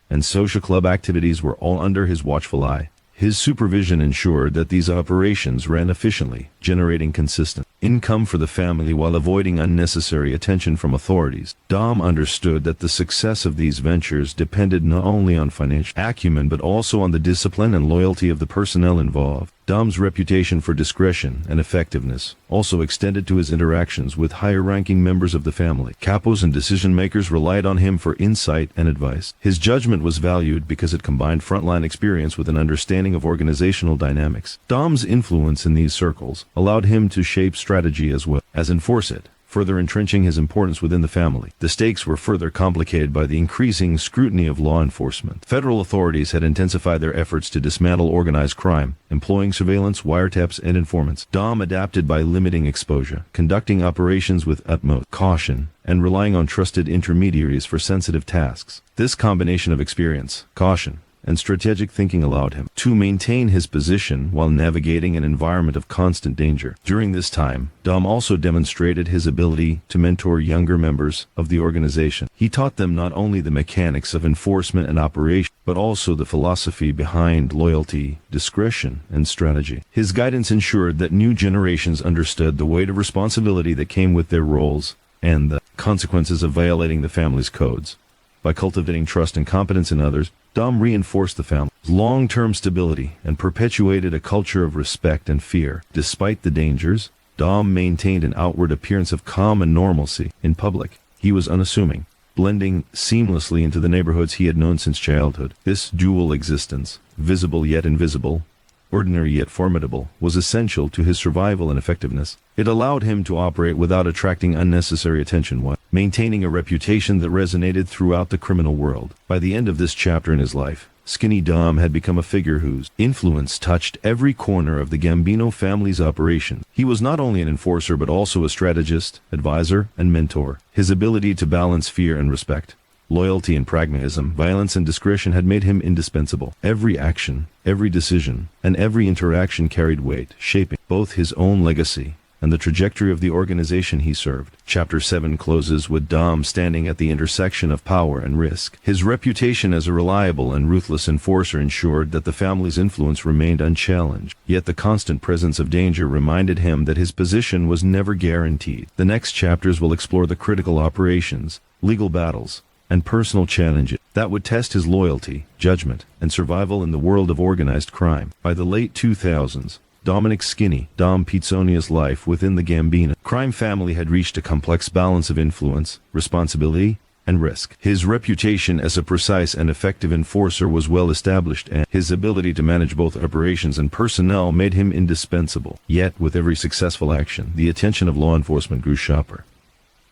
S1: and social club activities were all under his watchful eye. His supervision ensured that these operations ran efficiently, generating consistent income for the family while avoiding unnecessary attention from authorities. Dom understood that the success of these ventures depended not only on financial acumen but also on the discipline and loyalty of the personnel involved. Dom's reputation for discretion and effectiveness also extended to his interactions with higher-ranking members of the family. Capos and decision-makers relied on him for insight and advice. His judgment was valued because it combined frontline experience with an understanding of organizational dynamics. Dom's influence in these circles allowed him to shape strategy as well as enforce it, further entrenching his importance within the family. The stakes were further complicated by the increasing scrutiny of law enforcement. Federal authorities had intensified their efforts to dismantle organized crime, employing surveillance, wiretaps, and informants. Dom adapted by limiting exposure, conducting operations with utmost caution, and relying on trusted intermediaries for sensitive tasks. This combination of experience, caution, and strategic thinking allowed him to maintain his position while navigating an environment of constant danger. During this time, Dom also demonstrated his ability to mentor younger members of the organization. He taught them not only the mechanics of enforcement and operation, but also the philosophy behind loyalty, discretion, and strategy. His guidance ensured that new generations understood the weight of responsibility that came with their roles and the consequences of violating the family's codes. By cultivating trust and confidence in others, Dom reinforced the family's long-term stability and perpetuated a culture of respect and fear. Despite the dangers, Dom maintained an outward appearance of calm and normalcy. In public, he was unassuming, blending seamlessly into the neighborhoods he had known since childhood. This dual existence, visible yet invisible, ordinary yet formidable, was essential to his survival and effectiveness. It allowed him to operate without attracting unnecessary attention while maintaining a reputation that resonated throughout the criminal world. By the end of this chapter in his life, Skinny Dom had become a figure whose influence touched every corner of the Gambino family's operation. He was not only an enforcer but also a strategist, advisor, and mentor. His ability to balance fear and respect, loyalty and pragmatism, violence and discretion had made him indispensable. Every action, every decision, and every interaction carried weight, shaping both his own legacy and the trajectory of the organization he served. Chapter 7 closes with Dom standing at the intersection of power and risk. His reputation as a reliable and ruthless enforcer ensured that the family's influence remained unchallenged. Yet the constant presence of danger reminded him that his position was never guaranteed. The next chapters will explore the critical operations, legal battles, and personal challenges that would test his loyalty, judgment, and survival in the world of organized crime. By the late 2000s, Dominick "Skinny" Dom Pizzonia's life within the Gambino crime family had reached a complex balance of influence, responsibility, and risk. His reputation as a precise and effective enforcer was well established, and his ability to manage both operations and personnel made him indispensable. Yet, with every successful action, the attention of law enforcement grew sharper.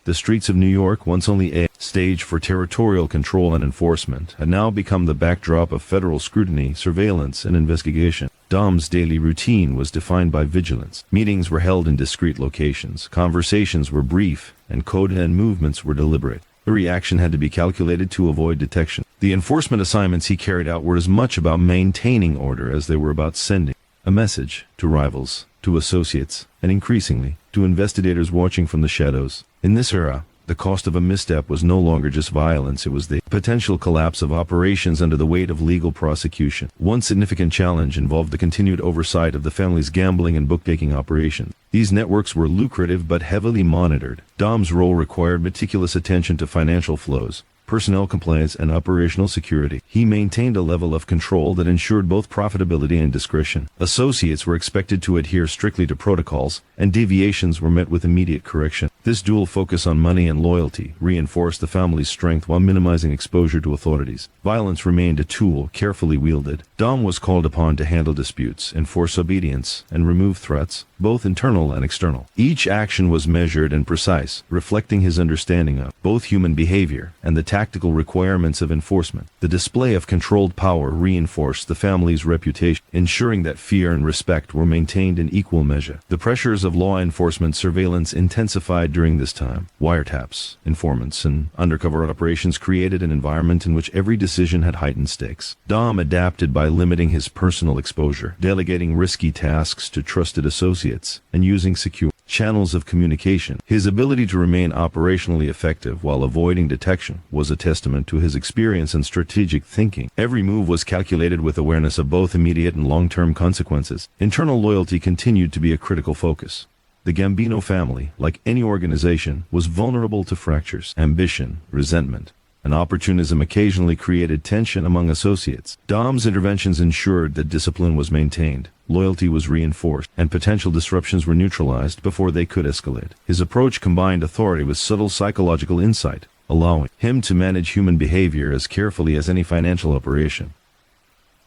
S1: The streets of New York, once only a stage for territorial control and enforcement, had now become the backdrop of federal scrutiny, surveillance, and investigation. Dom's daily routine was defined by vigilance. Meetings were held in discreet locations, conversations were brief, and coded and movements were deliberate. Every action had to be calculated to avoid detection. The enforcement assignments he carried out were as much about maintaining order as they were about sending a message to rivals, to associates, and increasingly, to investigators watching from the shadows. In this era, the cost of a misstep was no longer just violence, it was the potential collapse of operations under the weight of legal prosecution. One significant challenge involved the continued oversight of the family's gambling and bookmaking operations. These networks were lucrative but heavily monitored. Dom's role required meticulous attention to financial flows, personnel compliance, and operational security. He maintained a level of control that ensured both profitability and discretion. Associates were expected to adhere strictly to protocols, and deviations were met with immediate correction. This dual focus on money and loyalty reinforced the family's strength while minimizing exposure to authorities. Violence remained a tool carefully wielded. Dom was called upon to handle disputes, enforce obedience, and remove threats, both internal and external. Each action was measured and precise, reflecting his understanding of both human behavior and the tactical requirements of enforcement. The display of controlled power reinforced the family's reputation, ensuring that fear and respect were maintained in equal measure. The pressures of law enforcement surveillance intensified during this time. Wiretaps, informants, and undercover operations created an environment in which every decision had heightened stakes. Dom adapted by limiting his personal exposure, delegating risky tasks to trusted associates, and using secure channels of communication. His ability to remain operationally effective while avoiding detection was a testament to his experience and strategic thinking. Every move was calculated with awareness of both immediate and long-term consequences. Internal loyalty continued to be a critical focus. The Gambino family, like any organization, was vulnerable to fractures. Ambition, resentment, and opportunism occasionally created tension among associates. Dom's interventions ensured that discipline was maintained, loyalty was reinforced, and potential disruptions were neutralized before they could escalate. His approach combined authority with subtle psychological insight, allowing him to manage human behavior as carefully as any financial operation.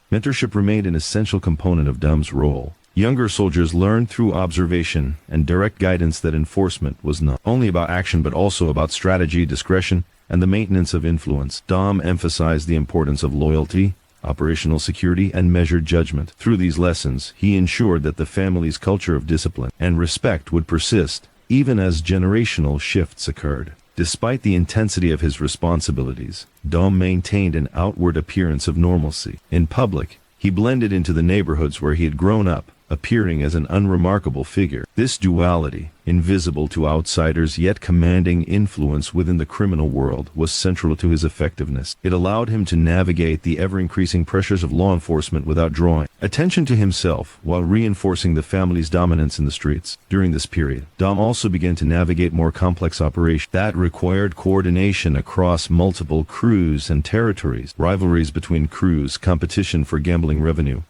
S1: Mentorship remained an essential component of Dom's role. Younger soldiers learned through observation and direct guidance that enforcement was not only about action but also about strategy, discretion, and the maintenance of influence. Dom emphasized the importance of loyalty, operational security, and measured judgment. Through these lessons, he ensured that the family's culture of discipline and respect would persist, even as generational shifts occurred. Despite the intensity of his responsibilities, Dom maintained an outward appearance of normalcy. In public, he blended into the neighborhoods where he had grown up, appearing as an unremarkable figure. This duality, invisible to outsiders yet commanding influence within the criminal world, was central to his effectiveness. It allowed him to navigate the ever-increasing pressures of law enforcement without drawing attention to himself while reinforcing the family's dominance in the streets. During this period, Dom also began to navigate more complex operations that required coordination across multiple crews and territories. Rivalries between crews, competition for gambling revenue,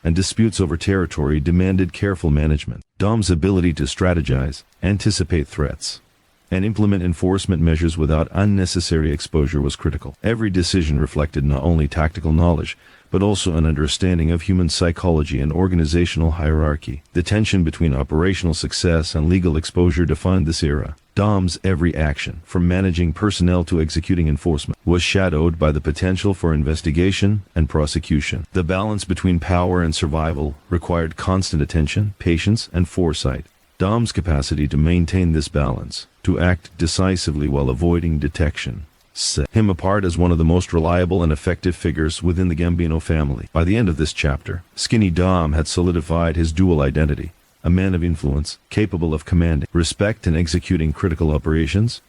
S1: and disputes over territory demanded careful management. Dom's ability to strategize, anticipate threats, and implement enforcement measures without unnecessary exposure was critical. Every decision reflected not only tactical knowledge, but also an understanding of human psychology and organizational hierarchy. The tension between operational success and legal exposure defined this era. Dom's every action, from managing personnel to executing enforcement, was shadowed by the potential for investigation and prosecution. The balance between power and survival required constant attention, patience, and foresight. Dom's capacity to maintain this balance, to act decisively while avoiding detection, set him apart as one of the most reliable and effective figures within the Gambino family. By the end of this chapter, Skinny Dom had solidified his dual identity. A man of influence, capable of commanding respect and executing critical operations,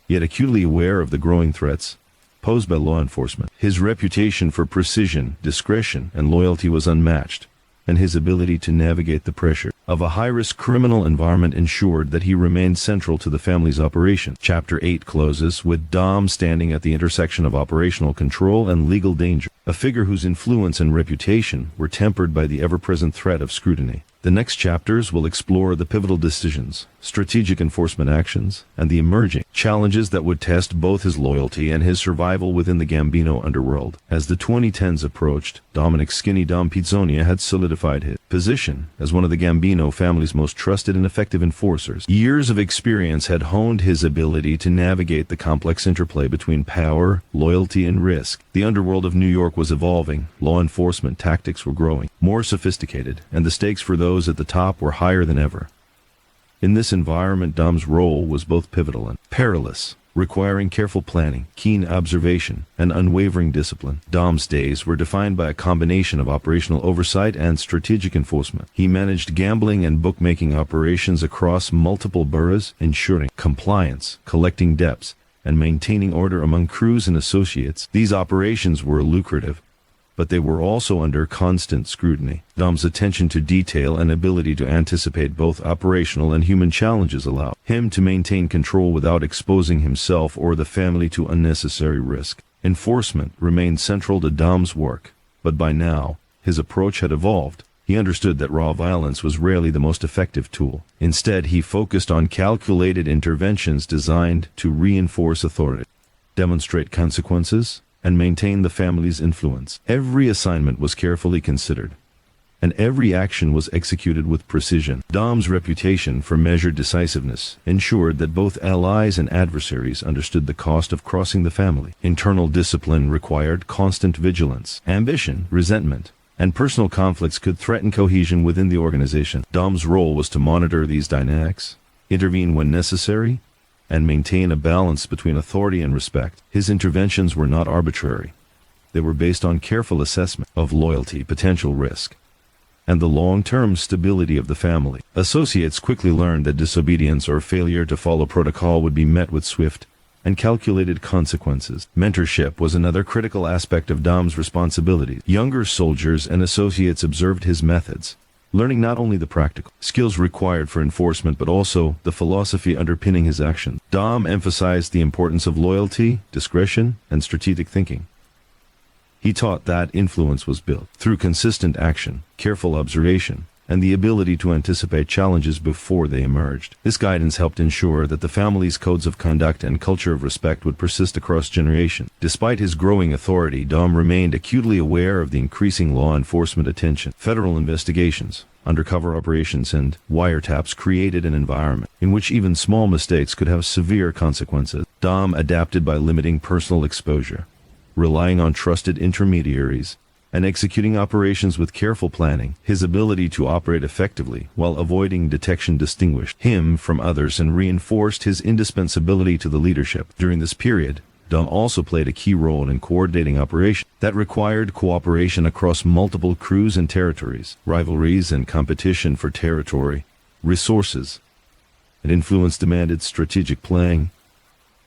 S1: yet acutely aware of the growing threats posed by law enforcement. His reputation for precision, discretion, and loyalty was unmatched, and his ability to navigate the pressure of a high-risk criminal environment ensured that he remained central to the family's operation. Chapter 8 closes with Dom standing at the intersection of operational control and legal danger, a figure whose influence and reputation were tempered by the ever-present threat of scrutiny. The next chapters will explore the pivotal decisions, strategic enforcement actions, and the emerging challenges that would test both his loyalty and his survival within the Gambino underworld. As the 2010s approached, Dominick "Skinny Dom" Pizzonia had solidified his position as one of the Gambino family's most trusted and effective enforcers. Years of experience had honed his ability to navigate the complex interplay between power, loyalty, and risk. The underworld of New York was evolving, law enforcement tactics were growing, more sophisticated, and the stakes for those at the top were higher than ever. In this environment, Dom's role was both pivotal and perilous, requiring careful planning, keen observation, and unwavering discipline. Dom's days were defined by a combination of operational oversight and strategic enforcement. He managed gambling and bookmaking operations across multiple boroughs, ensuring compliance, collecting debts, and maintaining order among crews and associates. These operations were lucrative, but they were also under constant scrutiny. Dom's attention to detail and ability to anticipate both operational and human challenges allowed him to maintain control without exposing himself or the family to unnecessary risk. Enforcement remained central to Dom's work, but by now, his approach had evolved. He understood that raw violence was rarely the most effective tool. Instead, he focused on calculated interventions designed to reinforce authority, demonstrate consequences, and maintain the family's influence. Every assignment was carefully considered, and every action was executed with precision. Dom's reputation for measured decisiveness ensured that both allies and adversaries understood the cost of crossing the family. Internal discipline required constant vigilance. Ambition, resentment, and personal conflicts could threaten cohesion within the organization. Dom's role was to monitor these dynamics, intervene when necessary, and maintain a balance between authority and respect. His interventions were not arbitrary. They were based on careful assessment of loyalty, potential risk, and the long-term stability of the family. Associates quickly learned that disobedience or failure to follow protocol would be met with swift and calculated consequences. Mentorship was another critical aspect of Dom's responsibilities. Younger soldiers and associates observed his methods, learning not only the practical skills required for enforcement but also the philosophy underpinning his actions. Dom emphasized the importance of loyalty, discretion, and strategic thinking. He taught that influence was built through consistent action, careful observation, and the ability to anticipate challenges before they emerged. This guidance helped ensure that the family's codes of conduct and culture of respect would persist across generations. Despite his growing authority, Dom remained acutely aware of the increasing law enforcement attention. Federal investigations, undercover operations, and wiretaps created an environment in which even small mistakes could have severe consequences. Dom adapted by limiting personal exposure, relying on trusted intermediaries, and executing operations with careful planning. His ability to operate effectively while avoiding detection distinguished him from others and reinforced his indispensability to the leadership. During this period, Dom also played a key role in coordinating operations that required cooperation across multiple crews and territories, rivalries and competition for territory, resources, and influence demanded strategic planning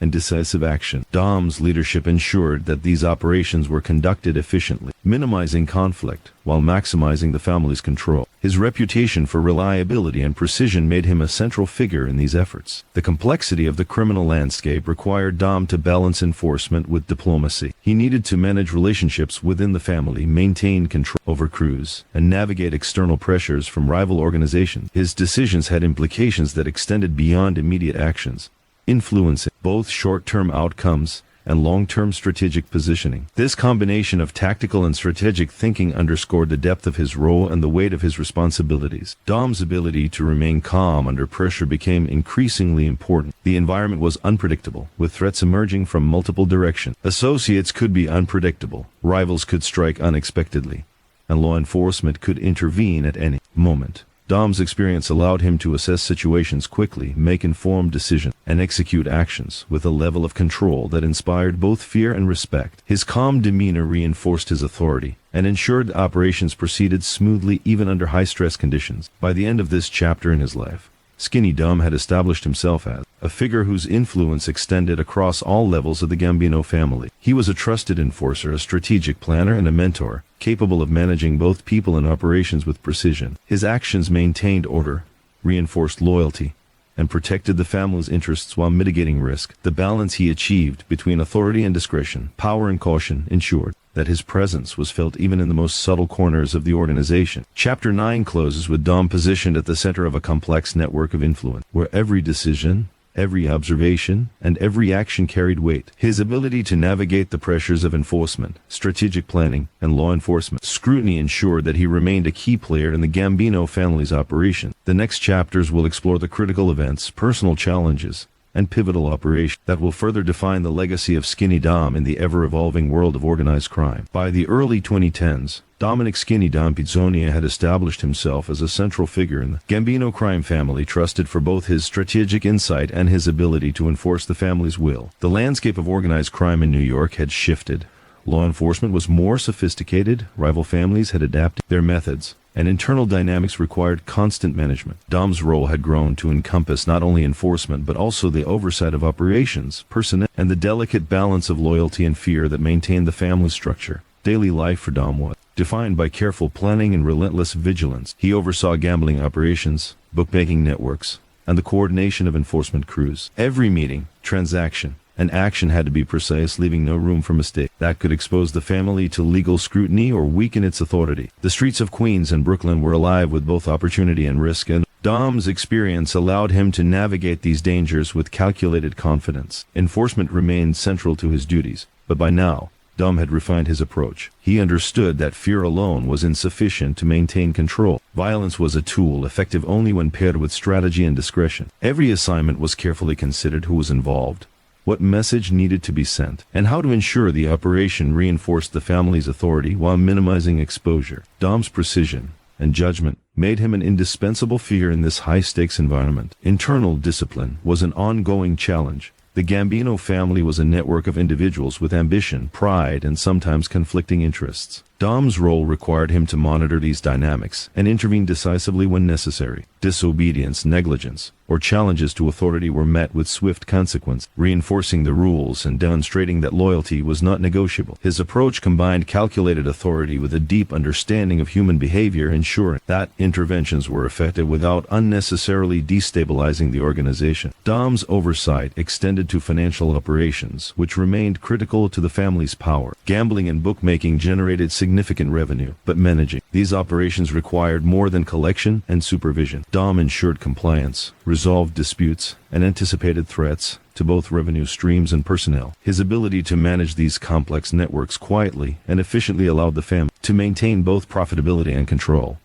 S1: and decisive action. Dom's leadership ensured that these operations were conducted efficiently, minimizing conflict while maximizing the family's control. His reputation for reliability and precision made him a central figure in these efforts. The complexity of the criminal landscape required Dom to balance enforcement with diplomacy. He needed to manage relationships within the family, maintain control over crews, and navigate external pressures from rival organizations. His decisions had implications that extended beyond immediate actions, influencing both short-term outcomes and long-term strategic positioning. This combination of tactical and strategic thinking underscored the depth of his role and the weight of his responsibilities. Dom's ability to remain calm under pressure became increasingly important. The environment was unpredictable, with threats emerging from multiple directions. Associates could be unpredictable, rivals could strike unexpectedly, and law enforcement could intervene at any moment. Dom's experience allowed him to assess situations quickly, make informed decisions, and execute actions with a level of control that inspired both fear and respect. His calm demeanor reinforced his authority and ensured operations proceeded smoothly even under high-stress conditions. By the end of this chapter in his life, Skinny Dom had established himself as a figure whose influence extended across all levels of the Gambino family. He was a trusted enforcer, a strategic planner, and a mentor, capable of managing both people and operations with precision. His actions maintained order, reinforced loyalty, and protected the family's interests while mitigating risk. The balance he achieved between authority and discretion, power and caution, ensured that his presence was felt even in the most subtle corners of the organization. Chapter 9 closes with Dom positioned at the center of a complex network of influence, where every decision, every observation, and every action carried weight. His ability to navigate the pressures of enforcement, strategic planning, and law enforcement scrutiny ensured that he remained a key player in the Gambino family's operation. The next chapters will explore the critical events, personal challenges, and pivotal operations that will further define the legacy of Skinny Dom in the ever-evolving world of organized crime. By the early 2010s, Dominick "Skinny Dom" Pizzonia had established himself as a central figure in the Gambino crime family, trusted for both his strategic insight and his ability to enforce the family's will. The landscape of organized crime in New York had shifted. Law enforcement was more sophisticated, rival families had adapted their methods, and internal dynamics required constant management. Dom's role had grown to encompass not only enforcement but also the oversight of operations, personnel, and the delicate balance of loyalty and fear that maintained the family structure. Daily life for Dom was defined by careful planning and relentless vigilance. He oversaw gambling operations, bookmaking networks, and the coordination of enforcement crews. Every meeting, transaction, and action had to be precise, leaving no room for mistake that could expose the family to legal scrutiny or weaken its authority. The streets of Queens and Brooklyn were alive with both opportunity and risk, and Dom's experience allowed him to navigate these dangers with calculated confidence. Enforcement remained central to his duties, but by now, Dom had refined his approach. He understood that fear alone was insufficient to maintain control. Violence was a tool effective only when paired with strategy and discretion. Every assignment was carefully considered: who was involved, what message needed to be sent, and how to ensure the operation reinforced the family's authority while minimizing exposure. Dom's precision and judgment made him an indispensable figure in this high-stakes environment. Internal discipline was an ongoing challenge. The Gambino family was a network of individuals with ambition, pride, and sometimes conflicting interests. Dom's role required him to monitor these dynamics and intervene decisively when necessary. Disobedience, negligence, or challenges to authority were met with swift consequence, reinforcing the rules and demonstrating that loyalty was not negotiable. His approach combined calculated authority with a deep understanding of human behavior, ensuring that interventions were effective without unnecessarily destabilizing the organization. Dom's oversight extended to financial operations, which remained critical to the family's power. Gambling and bookmaking generated significant revenue, but managing these operations required more than collection and supervision. Dom ensured compliance, resolved disputes, and anticipated threats to both revenue streams and personnel. His ability to manage these complex networks quietly and efficiently allowed the family to maintain both profitability and control.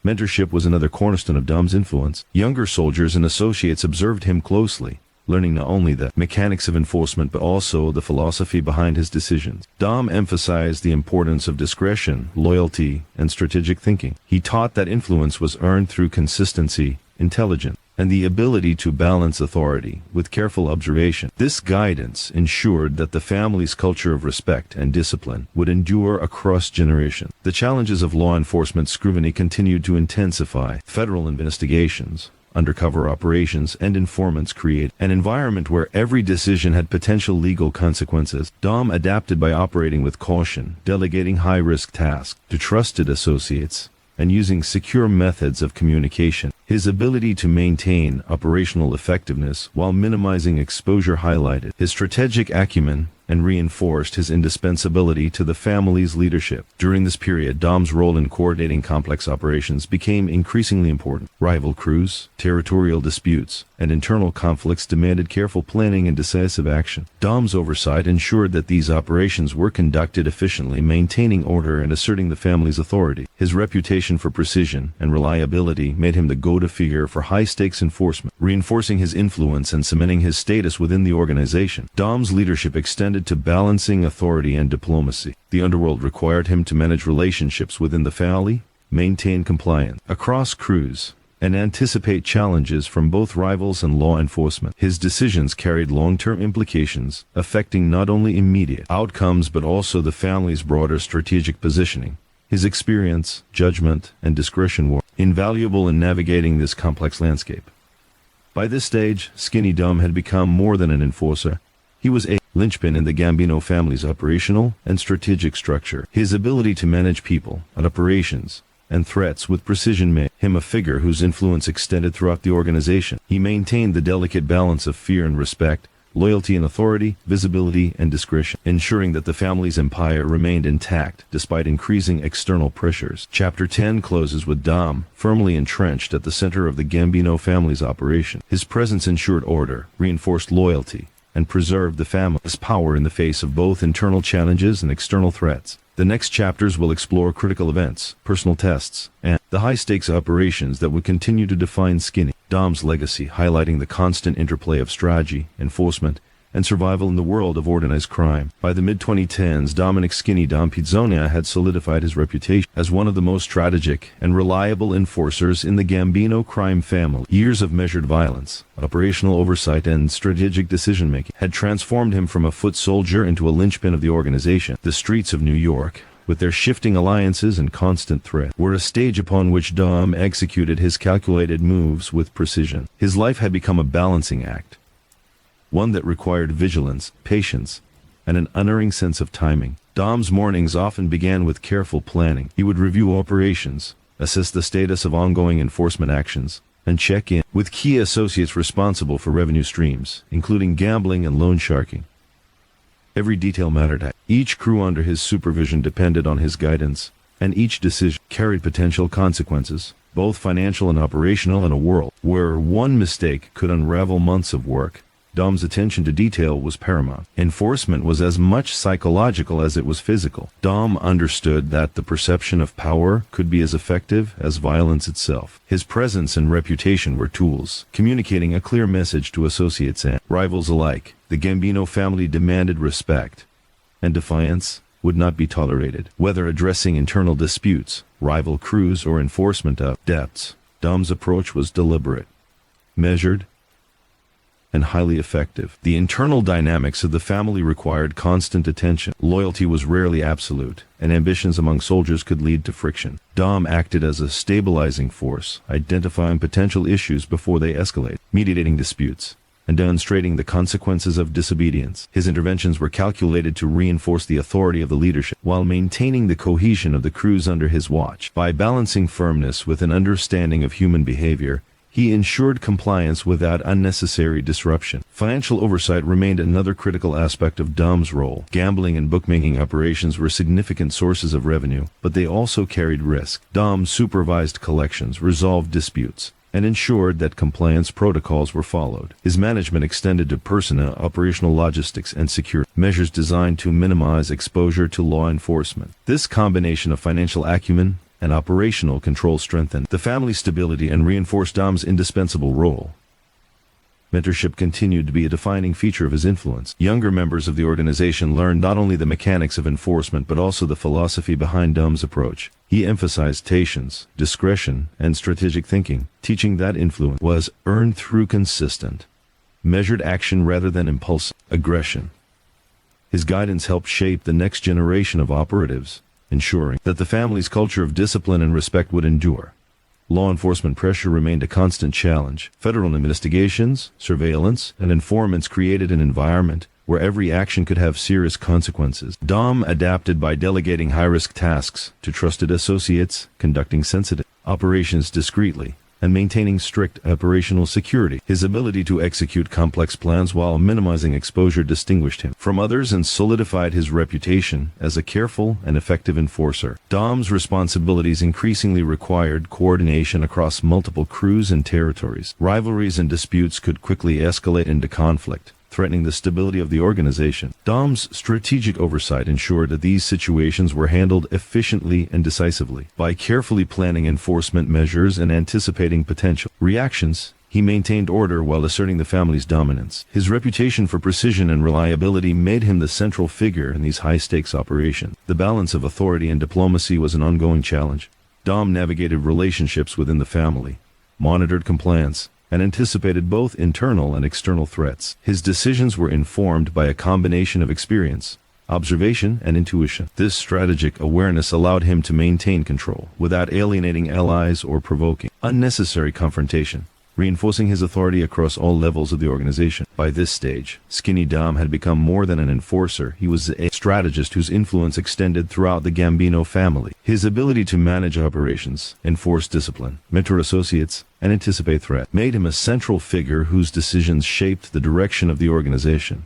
S1: Mentorship was another cornerstone of Dom's influence. Younger soldiers and associates observed him closely, learning not only the mechanics of enforcement but also the philosophy behind his decisions. Dom emphasized the importance of discretion, loyalty, and strategic thinking. He taught that influence was earned through consistency, intelligence, and the ability to balance authority with careful observation. This guidance ensured that the family's culture of respect and discipline would endure across generations. The challenges of law enforcement scrutiny continued to intensify. Federal investigations, undercover operations, and informants create an environment where every decision had potential legal consequences. Dom adapted by operating with caution, delegating high-risk tasks to trusted associates, and using secure methods of communication. His ability to maintain operational effectiveness while minimizing exposure highlighted his strategic acumen and reinforced his indispensability to the family's leadership. During this period, Dom's role in coordinating complex operations became increasingly important. Rival crews, territorial disputes, and internal conflicts demanded careful planning and decisive action. Dom's oversight ensured that these operations were conducted efficiently, maintaining order and asserting the family's authority. His reputation for precision and reliability made him the go-to figure for high-stakes enforcement, reinforcing his influence and cementing his status within the organization. Dom's leadership extended to balancing authority and diplomacy. The underworld required him to manage relationships within the family, maintain compliance across crews, and anticipate challenges from both rivals and law enforcement. His decisions carried long-term implications, affecting not only immediate outcomes but also the family's broader strategic positioning. His experience, judgment, and discretion were invaluable in navigating this complex landscape. By this stage, Skinny Dom had become more than an enforcer. He was a linchpin in the Gambino family's operational and strategic structure. His ability to manage people and operations and threats with precision made him a figure whose influence extended throughout the organization. He maintained the delicate balance of fear and respect, loyalty and authority, visibility and discretion, ensuring that the family's empire remained intact despite increasing external pressures. Chapter 10 closes with Dom firmly entrenched at the center of the Gambino family's operation. His presence ensured order, reinforced loyalty, and preserved the family's power in the face of both internal challenges and external threats. The next chapters will explore critical events, personal tests, and the high-stakes operations that would continue to define Skinny Dom's legacy, highlighting the constant interplay of strategy, enforcement, and survival in the world of organized crime. By the mid-2010s, Dominick "Skinny Dom" Pizzonia had solidified his reputation as one of the most strategic and reliable enforcers in the Gambino crime family. Years of measured violence, operational oversight, and strategic decision-making had transformed him from a foot soldier into a linchpin of the organization. The streets of New York, with their shifting alliances and constant threat, were a stage upon which Dom executed his calculated moves with precision. His life had become a balancing act, one that required vigilance, patience, and an unerring sense of timing. Dom's mornings often began with careful planning. He would review operations, assess the status of ongoing enforcement actions, and check in with key associates responsible for revenue streams, including gambling and loan sharking. Every detail mattered. Each crew under his supervision depended on his guidance, and each decision carried potential consequences, both financial and operational. In a world where one mistake could unravel months of work, Dom's attention to detail was paramount. Enforcement was as much psychological as it was physical. Dom understood that the perception of power could be as effective as violence itself. His presence and reputation were tools, communicating a clear message to associates and rivals alike. The Gambino family demanded respect, and defiance would not be tolerated. Whether addressing internal disputes, rival crews, or enforcement of debts, Dom's approach was deliberate, measured, and highly effective. The internal dynamics of the family required constant attention. Loyalty was rarely absolute, and ambitions among soldiers could lead to friction. Dom acted as a stabilizing force, identifying potential issues before they escalate, mediating disputes, and demonstrating the consequences of disobedience. His interventions were calculated to reinforce the authority of the leadership while maintaining the cohesion of the crews under his watch. By balancing firmness with an understanding of human behavior, he ensured compliance without unnecessary disruption. Financial oversight remained another critical aspect of Dom's role. Gambling and bookmaking operations were significant sources of revenue, but they also carried risk. Dom supervised collections, resolved disputes, and ensured that compliance protocols were followed. His management extended to personnel, operational logistics, and security measures designed to minimize exposure to law enforcement. This combination of financial acumen and operational control strengthened the family's stability and reinforced Dom's indispensable role Mentorship continued to be a defining feature of his influence. Younger members of the organization learned not only the mechanics of enforcement but also the philosophy behind Dom's approach. He emphasized patience, discretion, and strategic thinking, teaching that influence was earned through consistent, measured action rather than impulsive aggression. His guidance helped shape the next generation of operatives, ensuring that the family's culture of discipline and respect would endure. Law enforcement pressure remained a constant challenge. Federal investigations, surveillance, and informants created an environment where every action could have serious consequences. Dom adapted by delegating high-risk tasks to trusted associates, conducting sensitive operations discreetly, and maintaining strict operational security. His ability to execute complex plans while minimizing exposure distinguished him from others and solidified his reputation as a careful and effective enforcer. Dom's responsibilities increasingly required coordination across multiple crews and territories. Rivalries and disputes could quickly escalate into conflict, threatening the stability of the organization. Dom's strategic oversight ensured that these situations were handled efficiently and decisively. By carefully planning enforcement measures and anticipating potential reactions, he maintained order while asserting the family's dominance. His reputation for precision and reliability made him the central figure in these high-stakes operations. The balance of authority and diplomacy was an ongoing challenge. Dom navigated relationships within the family, monitored compliance, and anticipated both internal and external threats. His decisions were informed by a combination of experience, observation, and intuition. This strategic awareness allowed him to maintain control without alienating allies or provoking unnecessary confrontation, reinforcing his authority across all levels of the organization. By this stage, Skinny Dom had become more than an enforcer. He was a strategist whose influence extended throughout the Gambino family. His ability to manage operations, enforce discipline, mentor associates, and anticipate threat made him a central figure whose decisions shaped the direction of the organization.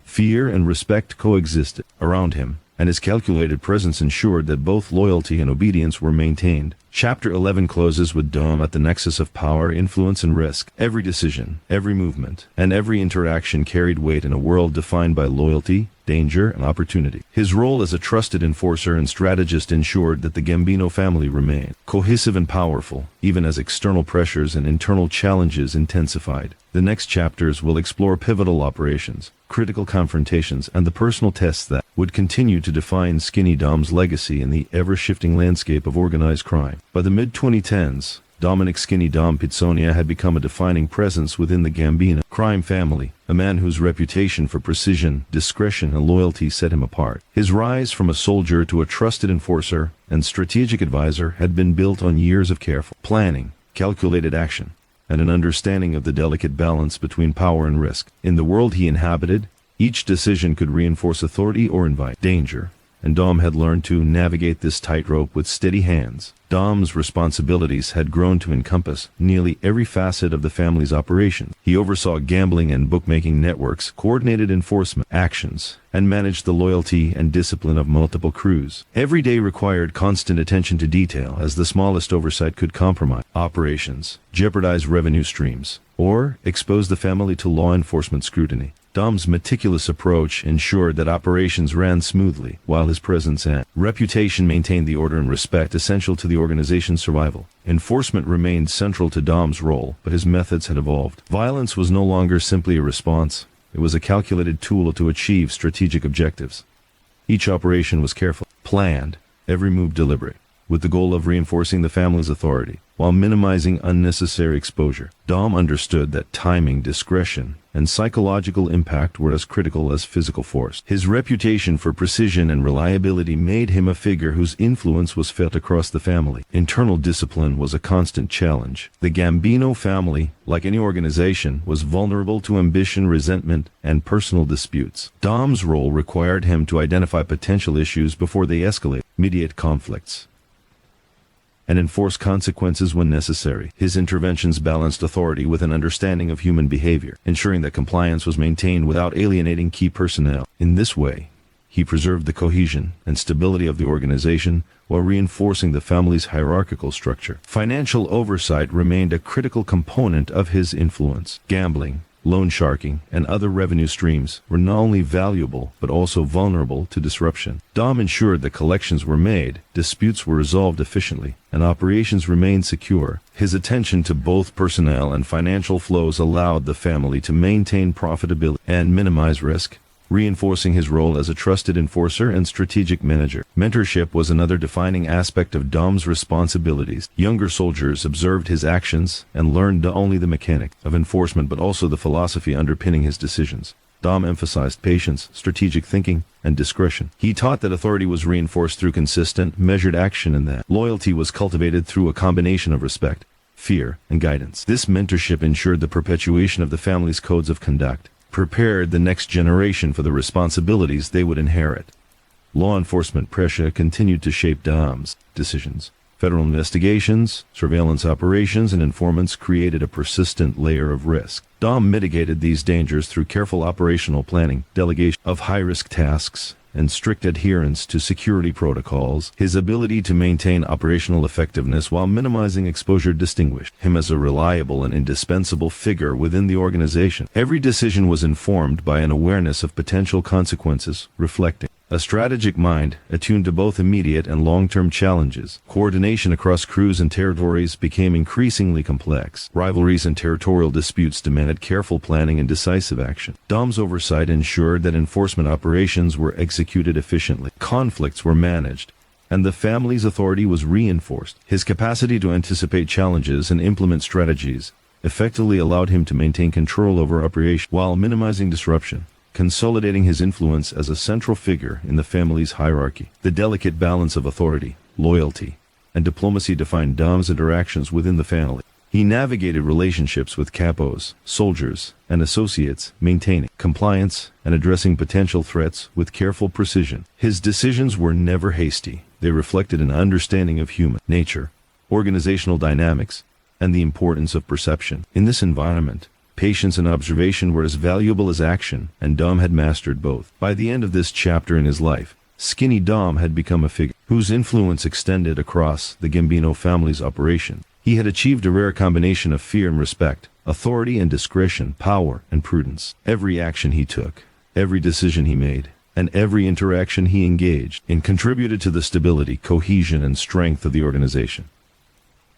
S1: Fear and respect coexisted around him, and his calculated presence ensured that both loyalty and obedience were maintained. Chapter 11 closes with Dom at the nexus of power, influence, and risk. Every decision, every movement, and every interaction carried weight in a world defined by loyalty, danger, and opportunity. His role as a trusted enforcer and strategist ensured that the Gambino family remained cohesive and powerful, even as external pressures and internal challenges intensified. The next chapters will explore pivotal operations, critical confrontations, and the personal tests that would continue to define Skinny Dom's legacy in the ever-shifting landscape of organized crime. By the mid-2010s, Dominick "Skinny Dom" Pizzonia had become a defining presence within the Gambino crime family, a man whose reputation for precision, discretion, and loyalty set him apart. His rise from a soldier to a trusted enforcer and strategic advisor had been built on years of careful planning, calculated action, and an understanding of the delicate balance between power and risk. In the world he inhabited, each decision could reinforce authority or invite danger, and Dom had learned to navigate this tightrope with steady hands. Dom's responsibilities had grown to encompass nearly every facet of the family's operation. He oversaw gambling and bookmaking networks, coordinated enforcement actions, and managed the loyalty and discipline of multiple crews. Every day required constant attention to detail, as the smallest oversight could compromise operations, jeopardize revenue streams, or expose the family to law enforcement scrutiny. Dom's meticulous approach ensured that operations ran smoothly, while his presence and reputation maintained the order and respect essential to the organization's survival. Enforcement remained central to Dom's role, but his methods had evolved. Violence was no longer simply a response. It was a calculated tool to achieve strategic objectives. Each operation was careful, planned, every move deliberate, with the goal of reinforcing the family's authority, while minimizing unnecessary exposure. Dom understood that timing, discretion, and psychological impact were as critical as physical force. His reputation for precision and reliability made him a figure whose influence was felt across the family. Internal discipline was a constant challenge. The Gambino family, like any organization, was vulnerable to ambition, resentment, and personal disputes. Dom's role required him to identify potential issues before they escalate, mediate conflicts, and enforce consequences when necessary. His interventions balanced authority with an understanding of human behavior, ensuring that compliance was maintained without alienating key personnel. In this way, he preserved the cohesion and stability of the organization while reinforcing the family's hierarchical structure. Financial oversight remained a critical component of his influence. Gambling, loan sharking, and other revenue streams were not only valuable but also vulnerable to disruption. Dom ensured that collections were made, disputes were resolved efficiently, and operations remained secure. His attention to both personnel and financial flows allowed the family to maintain profitability and minimize risk, reinforcing his role as a trusted enforcer and strategic manager. Mentorship was another defining aspect of Dom's responsibilities. Younger soldiers observed his actions and learned not only the mechanics of enforcement but also the philosophy underpinning his decisions. Dom emphasized patience, strategic thinking, and discretion. He taught that authority was reinforced through consistent, measured action and that loyalty was cultivated through a combination of respect, fear, and guidance. This mentorship ensured the perpetuation of the family's codes of conduct, prepared the next generation for the responsibilities they would inherit. Law enforcement pressure continued to shape Dom's decisions. Federal investigations, surveillance operations, and informants created a persistent layer of risk. Dom mitigated these dangers through careful operational planning, delegation of high-risk tasks, and strict adherence to security protocols. His ability to maintain operational effectiveness while minimizing exposure distinguished him as a reliable and indispensable figure within the organization. Every decision was informed by an awareness of potential consequences, reflecting a strategic mind attuned to both immediate and long-term challenges. Coordination across crews and territories became increasingly complex. Rivalries and territorial disputes demanded careful planning and decisive action. Dom's oversight ensured that enforcement operations were executed efficiently. Conflicts were managed, and the family's authority was reinforced. His capacity to anticipate challenges and implement strategies effectively allowed him to maintain control over operations while minimizing disruption, consolidating his influence as a central figure in the family's hierarchy. The delicate balance of authority, loyalty, and diplomacy defined Dom's interactions within the family. He navigated relationships with capos, soldiers, and associates, maintaining compliance and addressing potential threats with careful precision. His decisions were never hasty. They reflected an understanding of human nature, organizational dynamics, and the importance of perception. In this environment, patience and observation were as valuable as action, and Dom had mastered both. By the end of this chapter in his life, Skinny Dom had become a figure whose influence extended across the Gambino family's operation. He had achieved a rare combination of fear and respect, authority and discretion, power and prudence. Every action he took, every decision he made, and every interaction he engaged in contributed to the stability, cohesion, and strength of the organization.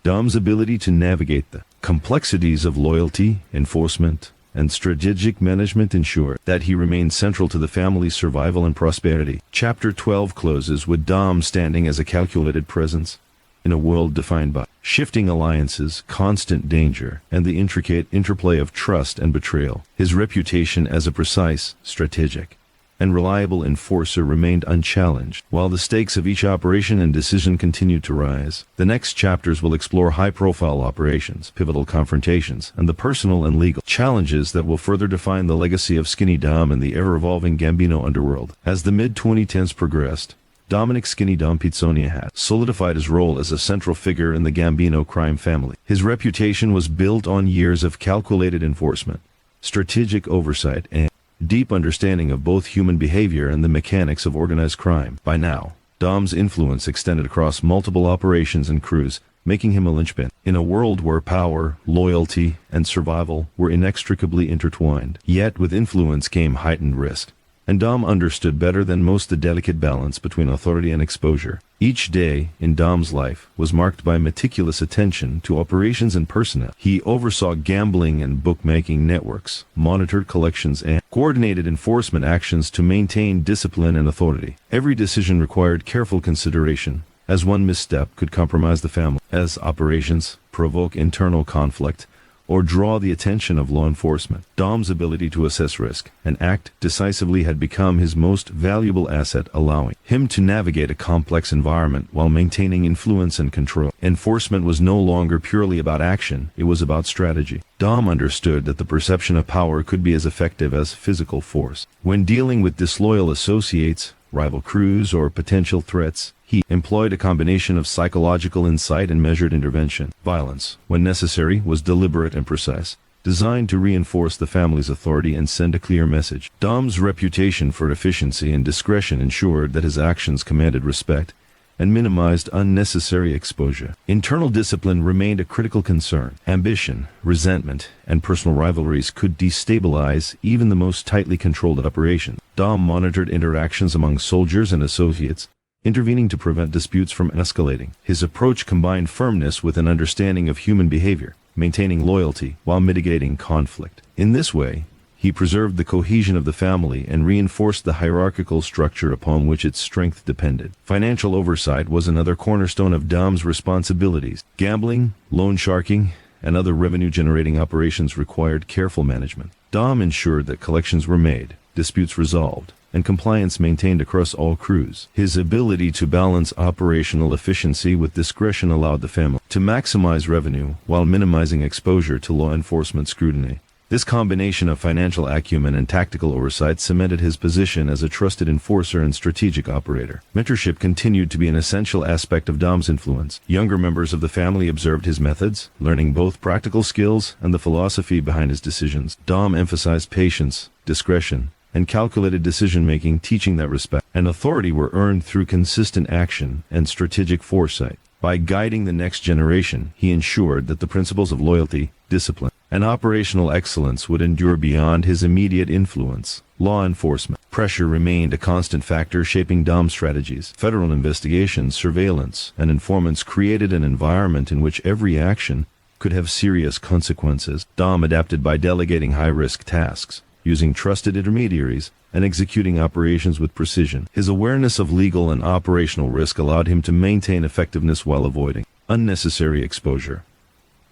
S1: Dom's ability to navigate the complexities of loyalty, enforcement, and strategic management ensured that he remained central to the family's survival and prosperity. Chapter 12 closes with Dom standing as a calculated presence in a world defined by shifting alliances, constant danger, and the intricate interplay of trust and betrayal. His reputation as a precise, strategic, and reliable enforcer remained unchallenged. While the stakes of each operation and decision continued to rise, the next chapters will explore high-profile operations, pivotal confrontations, and the personal and legal challenges that will further define the legacy of Skinny Dom and the ever-evolving Gambino underworld. As the mid-2010s progressed, Dominick "Skinny Dom" Pizzonia had solidified his role as a central figure in the Gambino crime family. His reputation was built on years of calculated enforcement, strategic oversight, and deep understanding of both human behavior and the mechanics of organized crime. By now, Dom's influence extended across multiple operations and crews, making him a linchpin in a world where power, loyalty, and survival were inextricably intertwined. Yet with influence came heightened risk, and Dom understood better than most the delicate balance between authority and exposure. Each day in Dom's life was marked by meticulous attention to operations and personnel. He oversaw gambling and bookmaking networks, monitored collections, and coordinated enforcement actions to maintain discipline and authority. Every decision required careful consideration, as one misstep could compromise the family, as operations provoke internal conflict or draw the attention of law enforcement. Dom's ability to assess risk and act decisively had become his most valuable asset, allowing him to navigate a complex environment while maintaining influence and control. Enforcement was no longer purely about action, it was about strategy. Dom understood that the perception of power could be as effective as physical force. When dealing with disloyal associates, rival crews, or potential threats, he employed a combination of psychological insight and measured intervention. Violence, when necessary, was deliberate and precise, designed to reinforce the family's authority and send a clear message. Dom's reputation for efficiency and discretion ensured that his actions commanded respect, and minimized unnecessary exposure. Internal discipline remained a critical concern. Ambition, resentment, and personal rivalries could destabilize even the most tightly controlled operations. Dom monitored interactions among soldiers and associates, intervening to prevent disputes from escalating. His approach combined firmness with an understanding of human behavior, maintaining loyalty while mitigating conflict. In this way, he preserved the cohesion of the family and reinforced the hierarchical structure upon which its strength depended. Financial oversight was another cornerstone of Dom's responsibilities. Gambling, loan sharking, and other revenue-generating operations required careful management. Dom ensured that collections were made, disputes resolved, and compliance maintained across all crews. His ability to balance operational efficiency with discretion allowed the family to maximize revenue while minimizing exposure to law enforcement scrutiny. This combination of financial acumen and tactical oversight cemented his position as a trusted enforcer and strategic operator. Mentorship continued to be an essential aspect of Dom's influence. Younger members of the family observed his methods, learning both practical skills and the philosophy behind his decisions. Dom emphasized patience, discretion, and calculated decision-making, teaching that respect and authority were earned through consistent action and strategic foresight. By guiding the next generation, he ensured that the principles of loyalty, discipline, and operational excellence would endure beyond his immediate influence. Law enforcement pressure remained a constant factor shaping Dom's strategies. Federal investigations, surveillance, and informants created an environment in which every action could have serious consequences. Dom adapted by delegating high-risk tasks, using trusted intermediaries, and executing operations with precision. His awareness of legal and operational risk allowed him to maintain effectiveness while avoiding unnecessary exposure,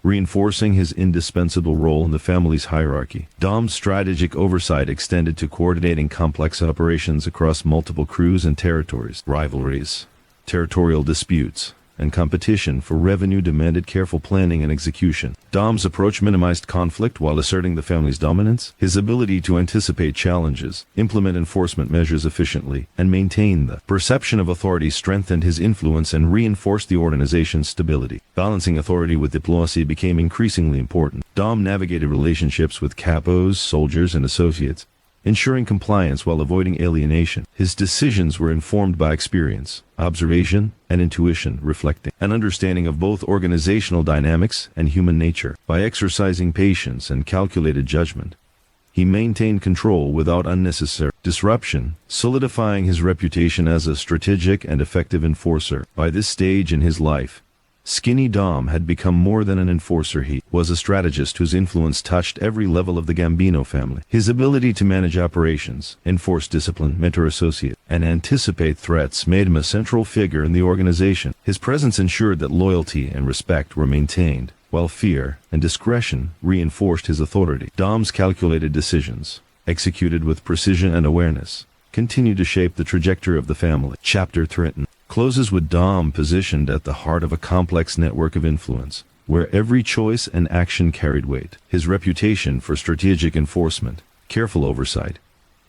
S1: reinforcing his indispensable role in the family's hierarchy. Dom's strategic oversight extended to coordinating complex operations across multiple crews and territories. Rivalries, territorial disputes, and competition for revenue demanded careful planning and execution. Dom's approach minimized conflict while asserting the family's dominance. His ability to anticipate challenges, implement enforcement measures efficiently, and maintain the perception of authority strengthened his influence and reinforced the organization's stability. Balancing authority with diplomacy became increasingly important. Dom navigated relationships with capos, soldiers, and associates, ensuring compliance while avoiding alienation. His decisions were informed by experience, observation, and intuition, reflecting an understanding of both organizational dynamics and human nature. By exercising patience and calculated judgment, he maintained control without unnecessary disruption, solidifying his reputation as a strategic and effective enforcer. By this stage in his life, Skinny Dom had become more than an enforcer. He was a strategist whose influence touched every level of the Gambino family. His ability to manage operations, enforce discipline, mentor associates, and anticipate threats made him a central figure in the organization. His presence ensured that loyalty and respect were maintained, while fear and discretion reinforced his authority. Dom's calculated decisions, executed with precision and awareness, continued to shape the trajectory of the family. Chapter 3 closes with Dom positioned at the heart of a complex network of influence, where every choice and action carried weight. His reputation for strategic enforcement, careful oversight,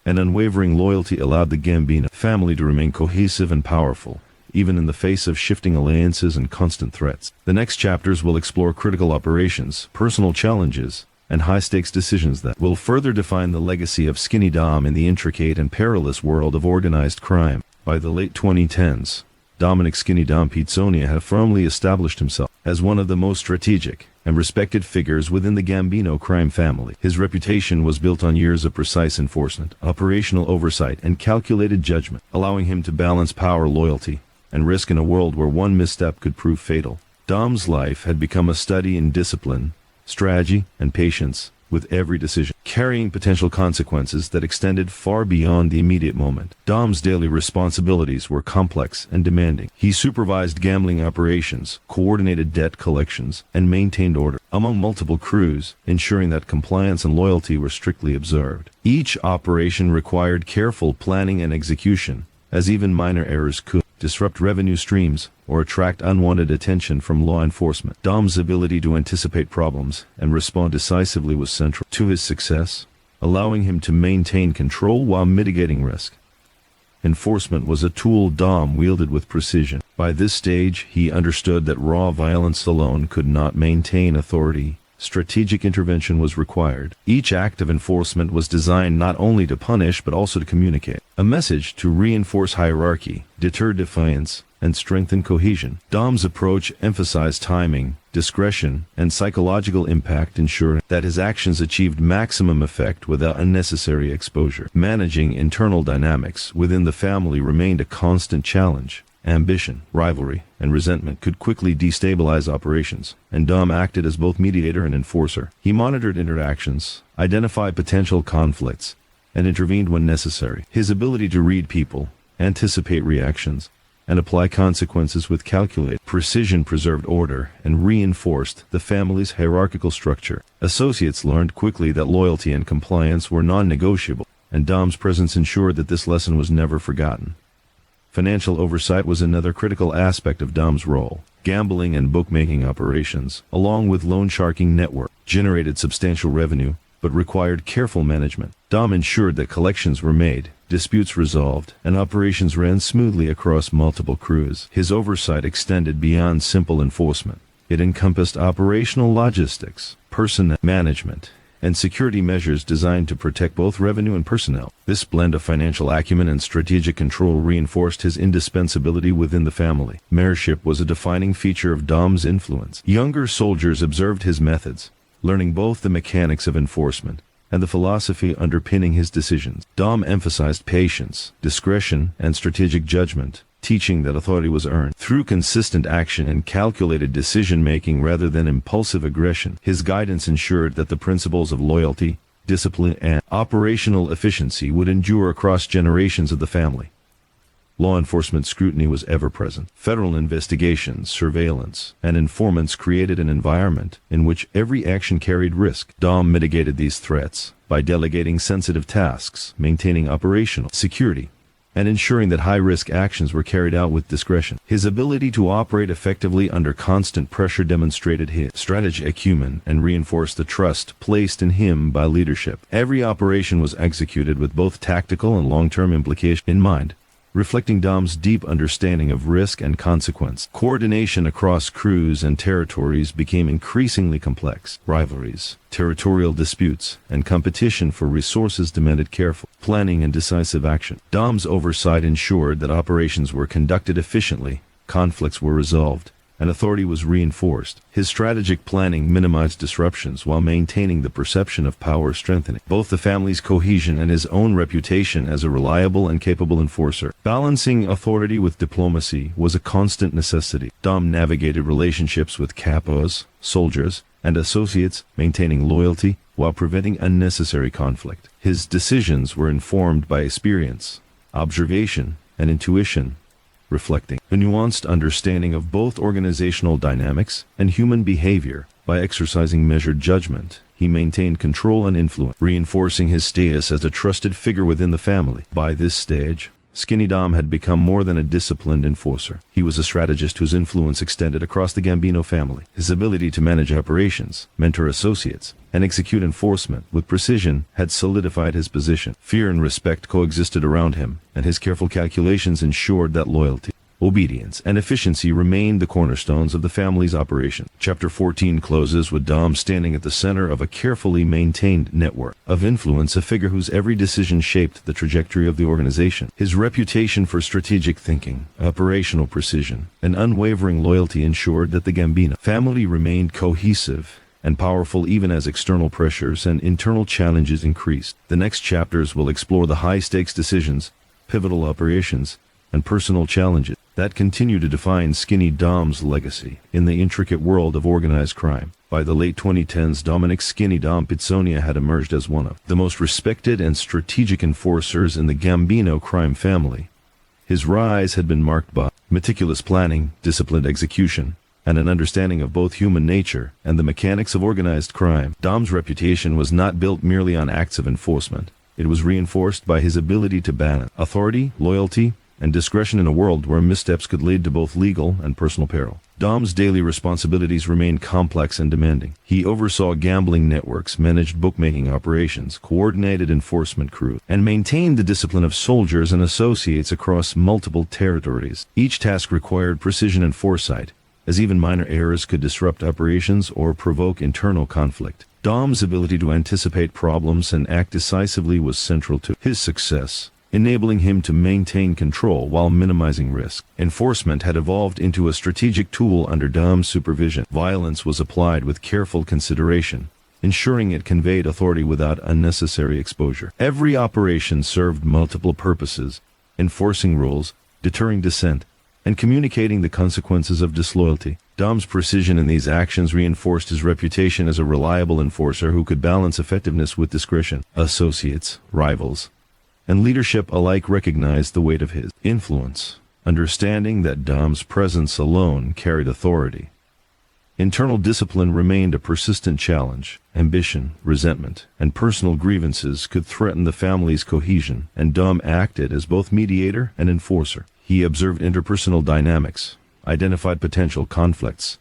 S1: and unwavering loyalty allowed the Gambino family to remain cohesive and powerful, even in the face of shifting alliances and constant threats. The next chapters will explore critical operations, personal challenges, and high-stakes decisions that will further define the legacy of Skinny Dom in the intricate and perilous world of organized crime. By the late 2010s, Dominick "Skinny Dom" Pizzonia had firmly established himself as one of the most strategic and respected figures within the Gambino crime family. His reputation was built on years of precise enforcement, operational oversight, and calculated judgment, allowing him to balance power, loyalty, and risk in a world where one misstep could prove fatal. Dom's life had become a study in discipline, strategy, and patience, with every decision carrying potential consequences that extended far beyond the immediate moment. Dom's daily responsibilities were complex and demanding. He supervised gambling operations, coordinated debt collections, and maintained order among multiple crews, ensuring that compliance and loyalty were strictly observed. Each operation required careful planning and execution, as even minor errors could disrupt revenue streams or attract unwanted attention from law enforcement. Dom's ability to anticipate problems and respond decisively was central to his success, allowing him to maintain control while mitigating risk. Enforcement was a tool Dom wielded with precision. By this stage, he understood that raw violence alone could not maintain authority. Strategic intervention was required. Each act of enforcement was designed not only to punish but also to communicate a message, to reinforce hierarchy, deter defiance, and strengthen cohesion. Dom's approach emphasized timing, discretion, and psychological impact, ensuring that his actions achieved maximum effect without unnecessary exposure. Managing internal dynamics within the family remained a constant challenge. Ambition, rivalry, and resentment could quickly destabilize operations, and Dom acted as both mediator and enforcer. He monitored interactions, identified potential conflicts, and intervened when necessary. His ability to read people, anticipate reactions, and apply consequences with calculated precision preserved order and reinforced the family's hierarchical structure. Associates learned quickly that loyalty and compliance were non-negotiable, and Dom's presence ensured that this lesson was never forgotten. Financial oversight was another critical aspect of Dom's role. Gambling and bookmaking operations, along with loan sharking network, generated substantial revenue, but required careful management. Dom ensured that collections were made, disputes resolved, and operations ran smoothly across multiple crews. His oversight extended beyond simple enforcement. It encompassed operational logistics, personnel management, and security measures designed to protect both revenue and personnel. This blend of financial acumen and strategic control reinforced his indispensability within the family. Mentorship was a defining feature of Dom's influence. Younger soldiers observed his methods, learning both the mechanics of enforcement and the philosophy underpinning his decisions. Dom emphasized patience, discretion, and strategic judgment, teaching that authority was earned through consistent action and calculated decision-making rather than impulsive aggression. His guidance ensured that the principles of loyalty, discipline, and operational efficiency would endure across generations of the family. Law enforcement scrutiny was ever present. Federal investigations, surveillance, and informants created an environment in which every action carried risk. Dom mitigated these threats by delegating sensitive tasks, maintaining operational security, and ensuring that high-risk actions were carried out with discretion. His ability to operate effectively under constant pressure demonstrated his strategic acumen and reinforced the trust placed in him by leadership. Every operation was executed with both tactical and long-term implications in mind, reflecting Dom's deep understanding of risk and consequence. Coordination across crews and territories became increasingly complex. Rivalries, territorial disputes, and competition for resources demanded careful planning and decisive action. Dom's oversight ensured that operations were conducted efficiently, conflicts were resolved, and authority was reinforced. His strategic planning minimized disruptions while maintaining the perception of power strengthening both the family's cohesion and his own reputation as a reliable and capable enforcer. Balancing authority with diplomacy was a constant necessity. Dom navigated relationships with capos, soldiers, and associates, maintaining loyalty while preventing unnecessary conflict. His decisions were informed by experience, observation, and intuition, reflecting a nuanced understanding of both organizational dynamics and human behavior. By exercising measured judgment, he maintained control and influence, reinforcing his status as a trusted figure within the family. By this stage, Skinny Dom had become more than a disciplined enforcer. He was a strategist whose influence extended across the Gambino family. His ability to manage operations, mentor associates, and execute enforcement with precision had solidified his position. Fear and respect coexisted around him, and his careful calculations ensured that loyalty, obedience, and efficiency remained the cornerstones of the family's operation. Chapter 14 closes with Dom standing at the center of a carefully maintained network of influence, a figure whose every decision shaped the trajectory of the organization. His reputation for strategic thinking, operational precision, and unwavering loyalty ensured that the Gambino family remained cohesive and powerful even as external pressures and internal challenges increased. The next chapters will explore the high-stakes decisions, pivotal operations, and personal challenges that continue to define Skinny Dom's legacy in the intricate world of organized crime. By the late 2010s, Dominick "Skinny Dom" Pizzonia had emerged as one of the most respected and strategic enforcers in the Gambino crime family. His rise had been marked by meticulous planning, disciplined execution, and an understanding of both human nature and the mechanics of organized crime. Dom's reputation was not built merely on acts of enforcement. It was reinforced by his ability to balance authority, loyalty, and discretion in a world where missteps could lead to both legal and personal peril. Dom's daily responsibilities remained complex and demanding. He oversaw gambling networks, managed bookmaking operations, coordinated enforcement crews, and maintained the discipline of soldiers and associates across multiple territories. Each task required precision and foresight, as even minor errors could disrupt operations or provoke internal conflict. Dom's ability to anticipate problems and act decisively was central to his success, enabling him to maintain control while minimizing risk. Enforcement had evolved into a strategic tool under Dom's supervision. Violence was applied with careful consideration, ensuring it conveyed authority without unnecessary exposure. Every operation served multiple purposes: enforcing rules, deterring dissent, and communicating the consequences of disloyalty. Dom's precision in these actions reinforced his reputation as a reliable enforcer who could balance effectiveness with discretion. Associates, rivals, and leadership alike recognized the weight of his influence, understanding that Dom's presence alone carried authority. Internal discipline remained a persistent challenge. Ambition, resentment, and personal grievances could threaten the family's cohesion, and Dom acted as both mediator and enforcer. He observed interpersonal dynamics, identified potential conflicts,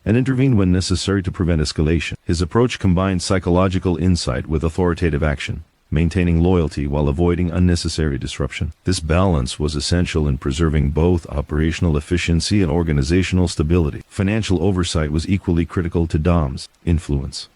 S1: and intervened when necessary to prevent escalation. His approach combined psychological insight with authoritative action, maintaining loyalty while avoiding unnecessary disruption. This balance was essential in preserving both operational efficiency and organizational stability. Financial oversight was equally critical to Dom's influence.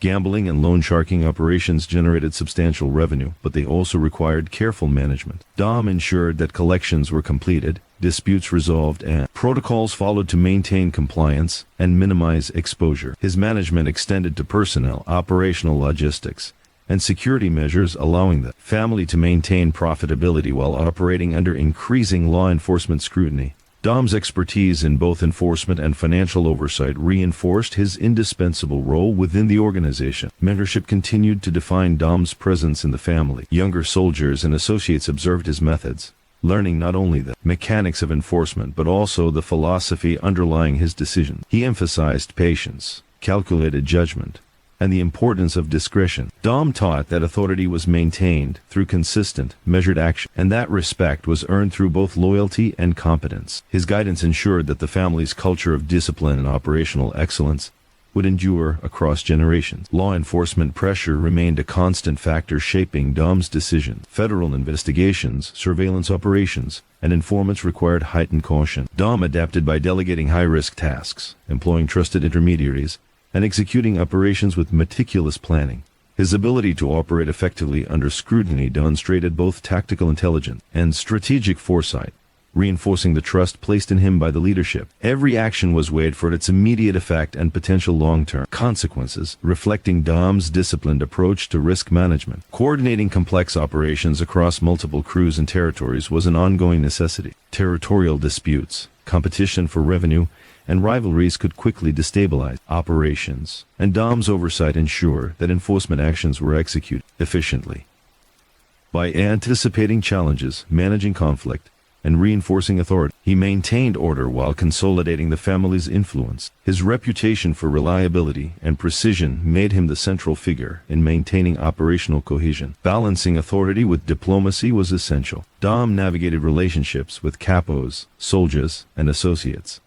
S1: Gambling and loan sharking operations generated substantial revenue, but they also required careful management. Dom ensured that collections were completed, disputes resolved, and protocols followed to maintain compliance and minimize exposure. His management extended to personnel, operational logistics, and security measures, allowing the family to maintain profitability while operating under increasing law enforcement scrutiny. Dom's expertise in both enforcement and financial oversight reinforced his indispensable role within the organization. Mentorship continued to define Dom's presence in the family. Younger soldiers and associates observed his methods, learning not only the mechanics of enforcement but also the philosophy underlying his decisions. He emphasized patience, calculated judgment, and the importance of discretion. Dom taught that authority was maintained through consistent, measured action, and that respect was earned through both loyalty and competence. His guidance ensured that the family's culture of discipline and operational excellence would endure across generations. Law enforcement pressure remained a constant factor shaping Dom's decisions. Federal investigations, surveillance operations, and informants required heightened caution. Dom adapted by delegating high-risk tasks, employing trusted intermediaries, and executing operations with meticulous planning. His ability to operate effectively under scrutiny demonstrated both tactical intelligence and strategic foresight, reinforcing the trust placed in him by the leadership. Every action was weighed for its immediate effect and potential long-term consequences, reflecting Dom's disciplined approach to risk management. Coordinating complex operations across multiple crews and territories was an ongoing necessity. Territorial disputes, competition for revenue, and rivalries could quickly destabilize operations, and Dom's oversight ensured that enforcement actions were executed efficiently. By anticipating challenges, managing conflict, and reinforcing authority, he maintained order while consolidating the family's influence. His reputation for reliability and precision made him the central figure in maintaining operational cohesion. Balancing authority with diplomacy was essential. Dom navigated relationships with capos, soldiers, and associates,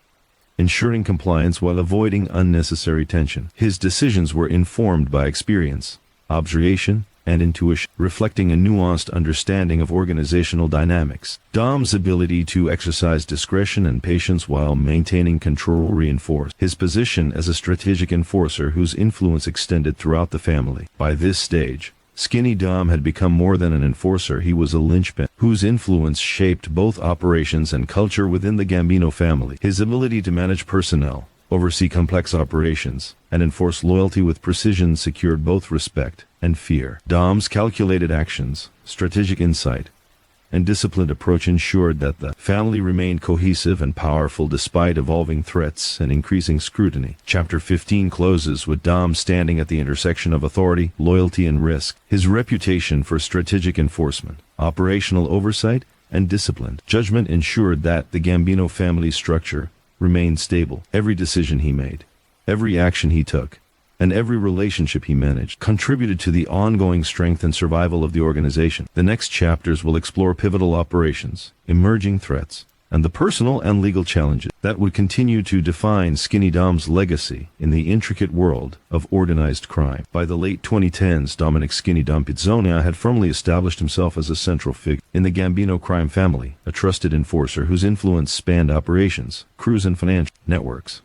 S1: ensuring compliance while avoiding unnecessary tension. His decisions were informed by experience, observation, and intuition, reflecting a nuanced understanding of organizational dynamics. Dom's ability to exercise discretion and patience while maintaining control reinforced his position as a strategic enforcer whose influence extended throughout the family. By this stage, Skinny Dom had become more than an enforcer. He was a linchpin whose influence shaped both operations and culture within the Gambino family. His ability to manage personnel, oversee complex operations, and enforce loyalty with precision secured both respect and fear. Dom's calculated actions, strategic insight, and disciplined approach ensured that the family remained cohesive and powerful despite evolving threats and increasing scrutiny. Chapter 15 closes with Dom standing at the intersection of authority, loyalty, and risk. His reputation for strategic enforcement, operational oversight, and disciplined judgment ensured that the Gambino family structure remained stable. Every decision he made, every action he took, and every relationship he managed contributed to the ongoing strength and survival of the organization. The next chapters will explore pivotal operations, emerging threats, and the personal and legal challenges that would continue to define Skinny Dom's legacy in the intricate world of organized crime. By the late 2010s, Dominick "Skinny Dom" Pizzonia had firmly established himself as a central figure in the Gambino crime family, a trusted enforcer whose influence spanned operations, crews, and financial networks.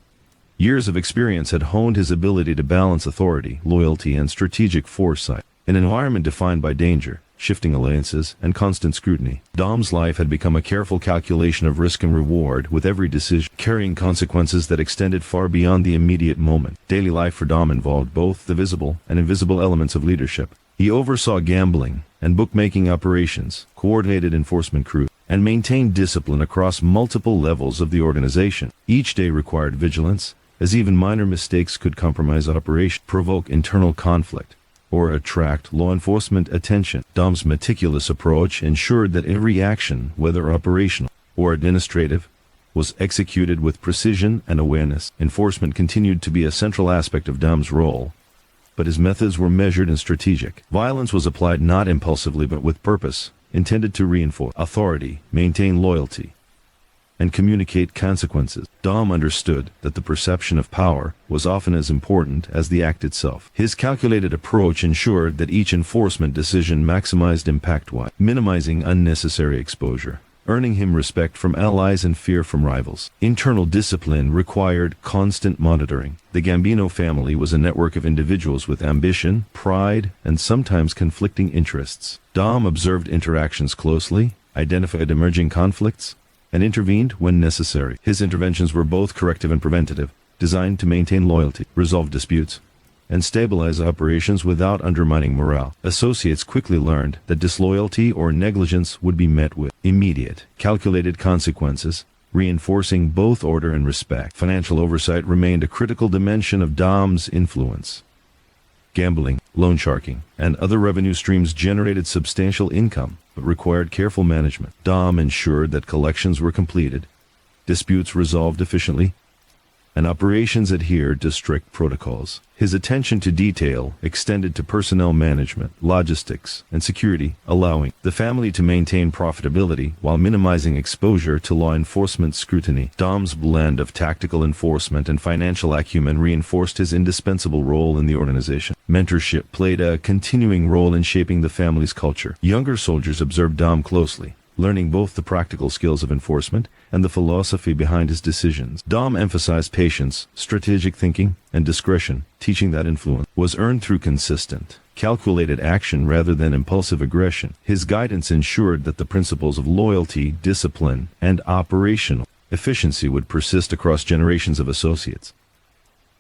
S1: Years of experience had honed his ability to balance authority, loyalty, and strategic foresight. In an environment defined by danger, shifting alliances, and constant scrutiny. Dom's life had become a careful calculation of risk and reward, with every decision carrying consequences that extended far beyond the immediate moment. Daily life for Dom involved both the visible and invisible elements of leadership. He oversaw gambling and bookmaking operations, coordinated enforcement crews, and maintained discipline across multiple levels of the organization. Each day required vigilance, as even minor mistakes could compromise operation, provoke internal conflict, or attract law enforcement attention. Dom's meticulous approach ensured that every action, whether operational or administrative, was executed with precision and awareness. Enforcement continued to be a central aspect of Dom's role, but his methods were measured and strategic. Violence was applied not impulsively but with purpose, intended to reinforce authority, maintain loyalty, and communicate consequences. Dom understood that the perception of power was often as important as the act itself. His calculated approach ensured that each enforcement decision maximized impact while minimizing unnecessary exposure, earning him respect from allies and fear from rivals. Internal discipline required constant monitoring. The Gambino family was a network of individuals with ambition, pride, and sometimes conflicting interests. Dom observed interactions closely, identified emerging conflicts, and intervened when necessary. His interventions were both corrective and preventative, designed to maintain loyalty, resolve disputes, and stabilize operations without undermining morale. Associates quickly learned that disloyalty or negligence would be met with immediate, calculated consequences, reinforcing both order and respect. Financial oversight remained a critical dimension of Dom's influence. Gambling, loan sharking, and other revenue streams generated substantial income, but required careful management. Dom ensured that collections were completed, disputes resolved efficiently, and operations adhered to strict protocols. His attention to detail extended to personnel management, logistics, and security, allowing the family to maintain profitability while minimizing exposure to law enforcement scrutiny. Dom's blend of tactical enforcement and financial acumen reinforced his indispensable role in the organization. Mentorship played a continuing role in shaping the family's culture. Younger soldiers observed Dom closely, learning both the practical skills of enforcement and the philosophy behind his decisions. Dom emphasized patience, strategic thinking, and discretion, teaching that influence was earned through consistent, calculated action rather than impulsive aggression. His guidance ensured that the principles of loyalty, discipline, and operational efficiency would persist across generations of associates.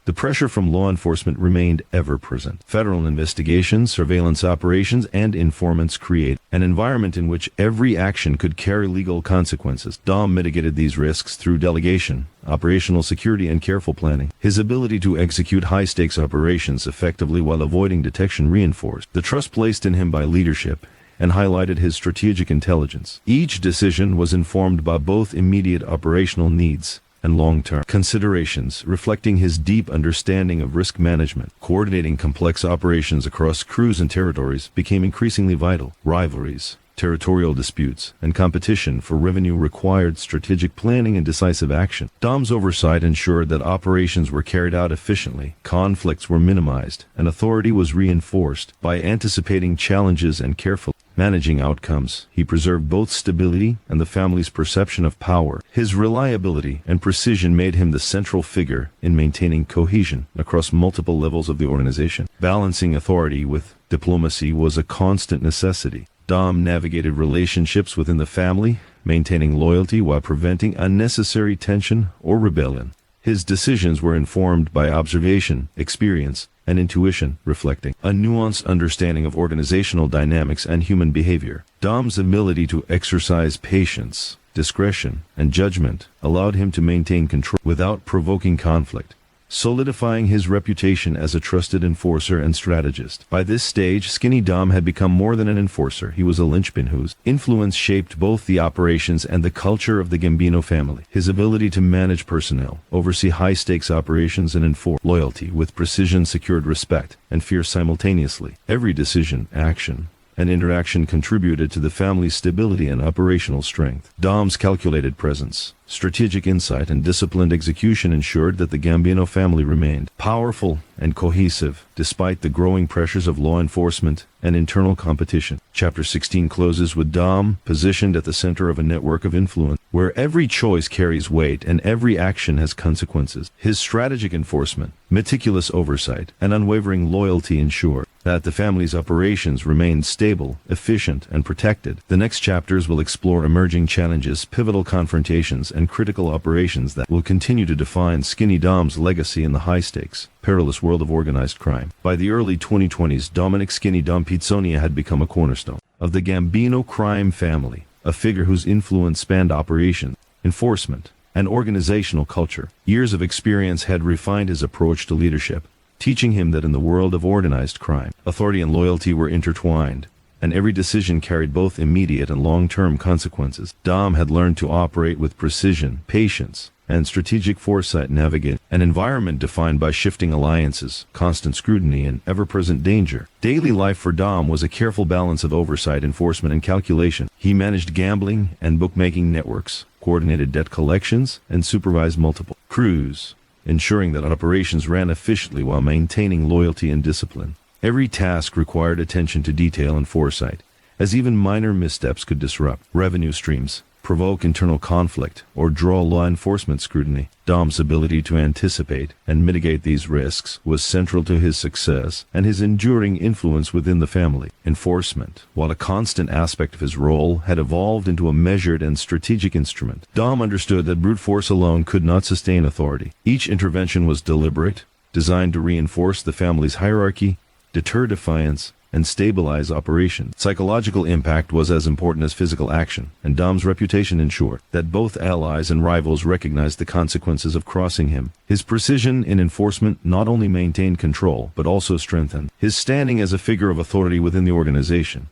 S1: The pressure from law enforcement remained ever present. Federal investigations, surveillance operations, and informants create an environment in which every action could carry legal consequences. Dom mitigated these risks through delegation, operational security, and careful planning. His ability to execute high-stakes operations effectively while avoiding detection reinforced the trust placed in him by leadership and highlighted his strategic intelligence. Each decision was informed by both immediate operational needs and long-term considerations, reflecting his deep understanding of risk management. Coordinating complex operations across crews and territories became increasingly vital. Rivalries, territorial disputes, and competition for revenue required strategic planning and decisive action. Dom's oversight ensured that operations were carried out efficiently, conflicts were minimized, and authority was reinforced. By anticipating challenges and carefully managing outcomes, he preserved both stability and the family's perception of power. His reliability and precision made him the central figure in maintaining cohesion across multiple levels of the organization. Balancing authority with diplomacy was a constant necessity. Dom navigated relationships within the family, maintaining loyalty while preventing unnecessary tension or rebellion. His decisions were informed by observation, experience, and intuition, reflecting a nuanced understanding of organizational dynamics and human behavior. Dom's ability to exercise patience, discretion, and judgment allowed him to maintain control without provoking conflict, solidifying his reputation as a trusted enforcer and strategist. By this stage, Skinny Dom had become more than an enforcer. He was a linchpin whose influence shaped both the operations and the culture of the Gambino family. His ability to manage personnel, oversee high-stakes operations, and enforce loyalty with precision secured respect and fear simultaneously. Every decision, action, and interaction contributed to the family's stability and operational strength. Dom's calculated presence, strategic insight, and disciplined execution ensured that the Gambino family remained powerful and cohesive despite the growing pressures of law enforcement and internal competition. Chapter 16 closes with Dom positioned at the center of a network of influence, where every choice carries weight and every action has consequences. His strategic enforcement, meticulous oversight, and unwavering loyalty ensured that the family's operations remained stable, efficient, and protected. The next chapters will explore emerging challenges, pivotal confrontations, and critical operations that will continue to define Skinny Dom's legacy in the high-stakes, perilous world of organized crime. By the early 2020s, Dominick "Skinny Dom" Pizzonia had become a cornerstone of the Gambino crime family, a figure whose influence spanned operations, enforcement, and organizational culture. Years of experience had refined his approach to leadership, teaching him that in the world of organized crime, authority and loyalty were intertwined, and every decision carried both immediate and long-term consequences. Dom had learned to operate with precision, patience, and strategic foresight, navigating an environment defined by shifting alliances, constant scrutiny, and ever-present danger. Daily life for Dom was a careful balance of oversight, enforcement, and calculation. He managed gambling and bookmaking networks, coordinated debt collections, and supervised multiple crews, ensuring that operations ran efficiently while maintaining loyalty and discipline. Every task required attention to detail and foresight, as even minor missteps could disrupt revenue streams, provoke internal conflict, or draw law enforcement scrutiny. Dom's ability to anticipate and mitigate these risks was central to his success and his enduring influence within the family. Enforcement, while a constant aspect of his role, had evolved into a measured and strategic instrument. Dom understood that brute force alone could not sustain authority. Each intervention was deliberate, designed to reinforce the family's hierarchy, deter defiance, and stabilize operation. Psychological impact was as important as physical action, and Dom's reputation ensured that both allies and rivals recognized the consequences of crossing him. His precision in enforcement not only maintained control, but also strengthened his standing as a figure of authority within the organization.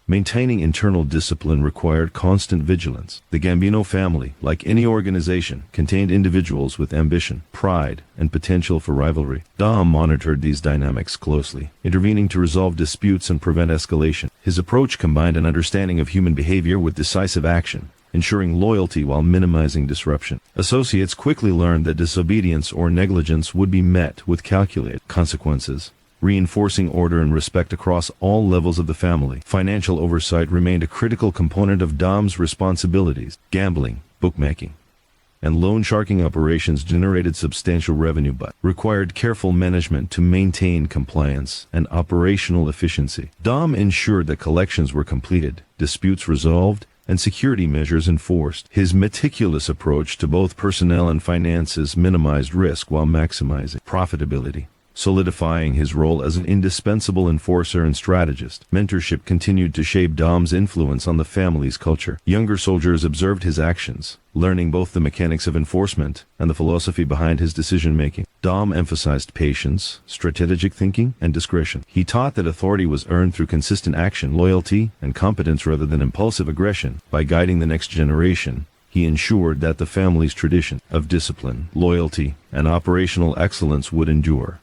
S1: Maintaining internal discipline required constant vigilance. The Gambino family, like any organization, contained individuals with ambition, pride, and potential for rivalry. Dom monitored these dynamics closely, intervening to resolve disputes and prevent escalation. His approach combined an understanding of human behavior with decisive action, ensuring loyalty while minimizing disruption. Associates quickly learned that disobedience or negligence would be met with calculated consequences, reinforcing order and respect across all levels of the family. Financial oversight remained a critical component of Dom's responsibilities. Gambling, bookmaking, and loan sharking operations generated substantial revenue but required careful management to maintain compliance and operational efficiency. Dom ensured that collections were completed, disputes resolved, and security measures enforced. His meticulous approach to both personnel and finances minimized risk while maximizing profitability, solidifying his role as an indispensable enforcer and strategist. Mentorship continued to shape Dom's influence on the family's culture. Younger soldiers observed his actions, learning both the mechanics of enforcement and the philosophy behind his decision-making. Dom emphasized patience, strategic thinking, and discretion. He taught that authority was earned through consistent action, loyalty, and competence rather than impulsive aggression. By guiding the next generation, he ensured that the family's tradition of discipline, loyalty, and operational excellence would endure.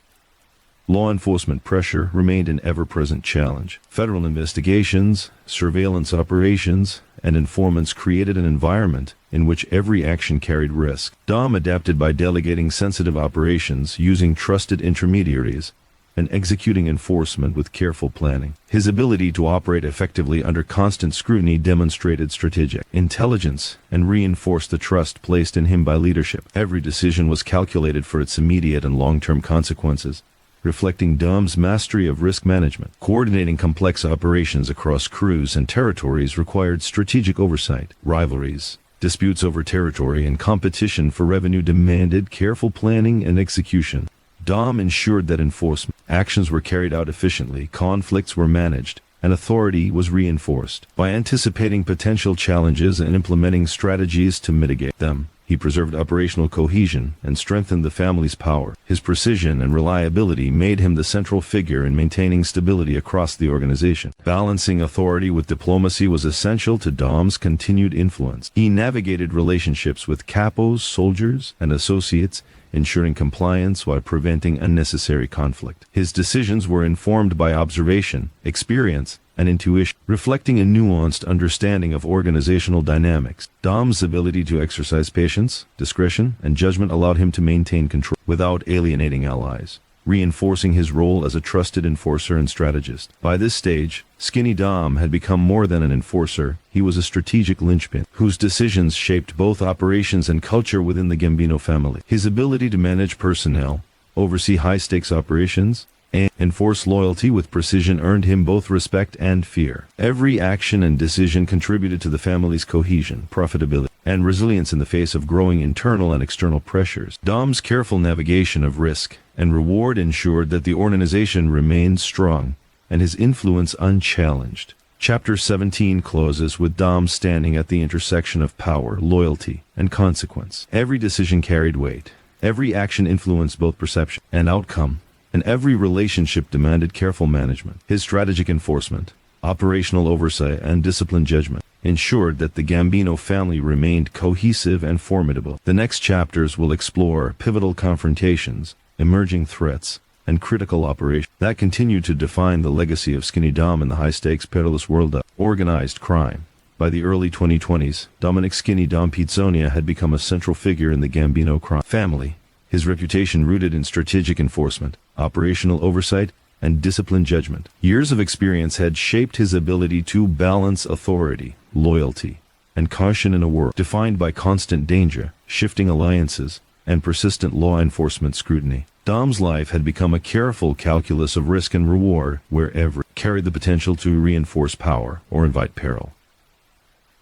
S1: Law enforcement pressure remained an ever-present challenge. Federal investigations, surveillance operations, and informants created an environment in which every action carried risk. Dom adapted by delegating sensitive operations, using trusted intermediaries, and executing enforcement with careful planning. His ability to operate effectively under constant scrutiny demonstrated strategic intelligence and reinforced the trust placed in him by leadership. Every decision was calculated for its immediate and long-term consequences, reflecting Dom's mastery of risk management. Coordinating complex operations across crews and territories required strategic oversight. Rivalries, disputes over territory, and competition for revenue demanded careful planning and execution. Dom ensured that enforcement actions were carried out efficiently, conflicts were managed, and authority was reinforced. By anticipating potential challenges and implementing strategies to mitigate them, he preserved operational cohesion and strengthened the family's power. His precision and reliability made him the central figure in maintaining stability across the organization. Balancing authority with diplomacy was essential to Dom's continued influence. He navigated relationships with capos, soldiers, and associates, ensuring compliance while preventing unnecessary conflict. His decisions were informed by observation, experience, and intuition, reflecting a nuanced understanding of organizational dynamics. Dom's ability to exercise patience, discretion, and judgment allowed him to maintain control without alienating allies, reinforcing his role as a trusted enforcer and strategist. By this stage, Skinny Dom had become more than an enforcer. He was a strategic linchpin whose decisions shaped both operations and culture within the Gambino family. His ability to manage personnel, oversee high-stakes operations, and enforce loyalty with precision earned him both respect and fear. Every action and decision contributed to the family's cohesion, profitability, and resilience in the face of growing internal and external pressures. Dom's careful navigation of risk and reward ensured that the organization remained strong and his influence unchallenged. Chapter 17 closes with Dom standing at the intersection of power, loyalty, and consequence. Every decision carried weight. Every action influenced both perception and outcome, and every relationship demanded careful management. His strategic enforcement, operational oversight, and disciplined judgment ensured that the Gambino family remained cohesive and formidable. The next chapters will explore pivotal confrontations, emerging threats, and critical operations that continue to define the legacy of Skinny Dom in the high-stakes, perilous world of organized crime. By the early 2020s, Dominick "Skinny Dom" Pizzonia had become a central figure in the Gambino crime family, his reputation rooted in strategic enforcement, operational oversight, and disciplined judgment. Years of experience had shaped his ability to balance authority, loyalty, and caution in a world defined by constant danger, shifting alliances, and persistent law enforcement scrutiny. Dom's life had become a careful calculus of risk and reward, where every carried the potential to reinforce power or invite peril.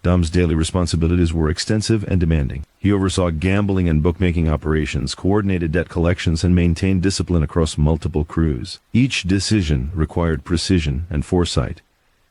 S1: Dom's daily responsibilities were extensive and demanding. He oversaw gambling and bookmaking operations, coordinated debt collections, and maintained discipline across multiple crews. Each decision required precision and foresight,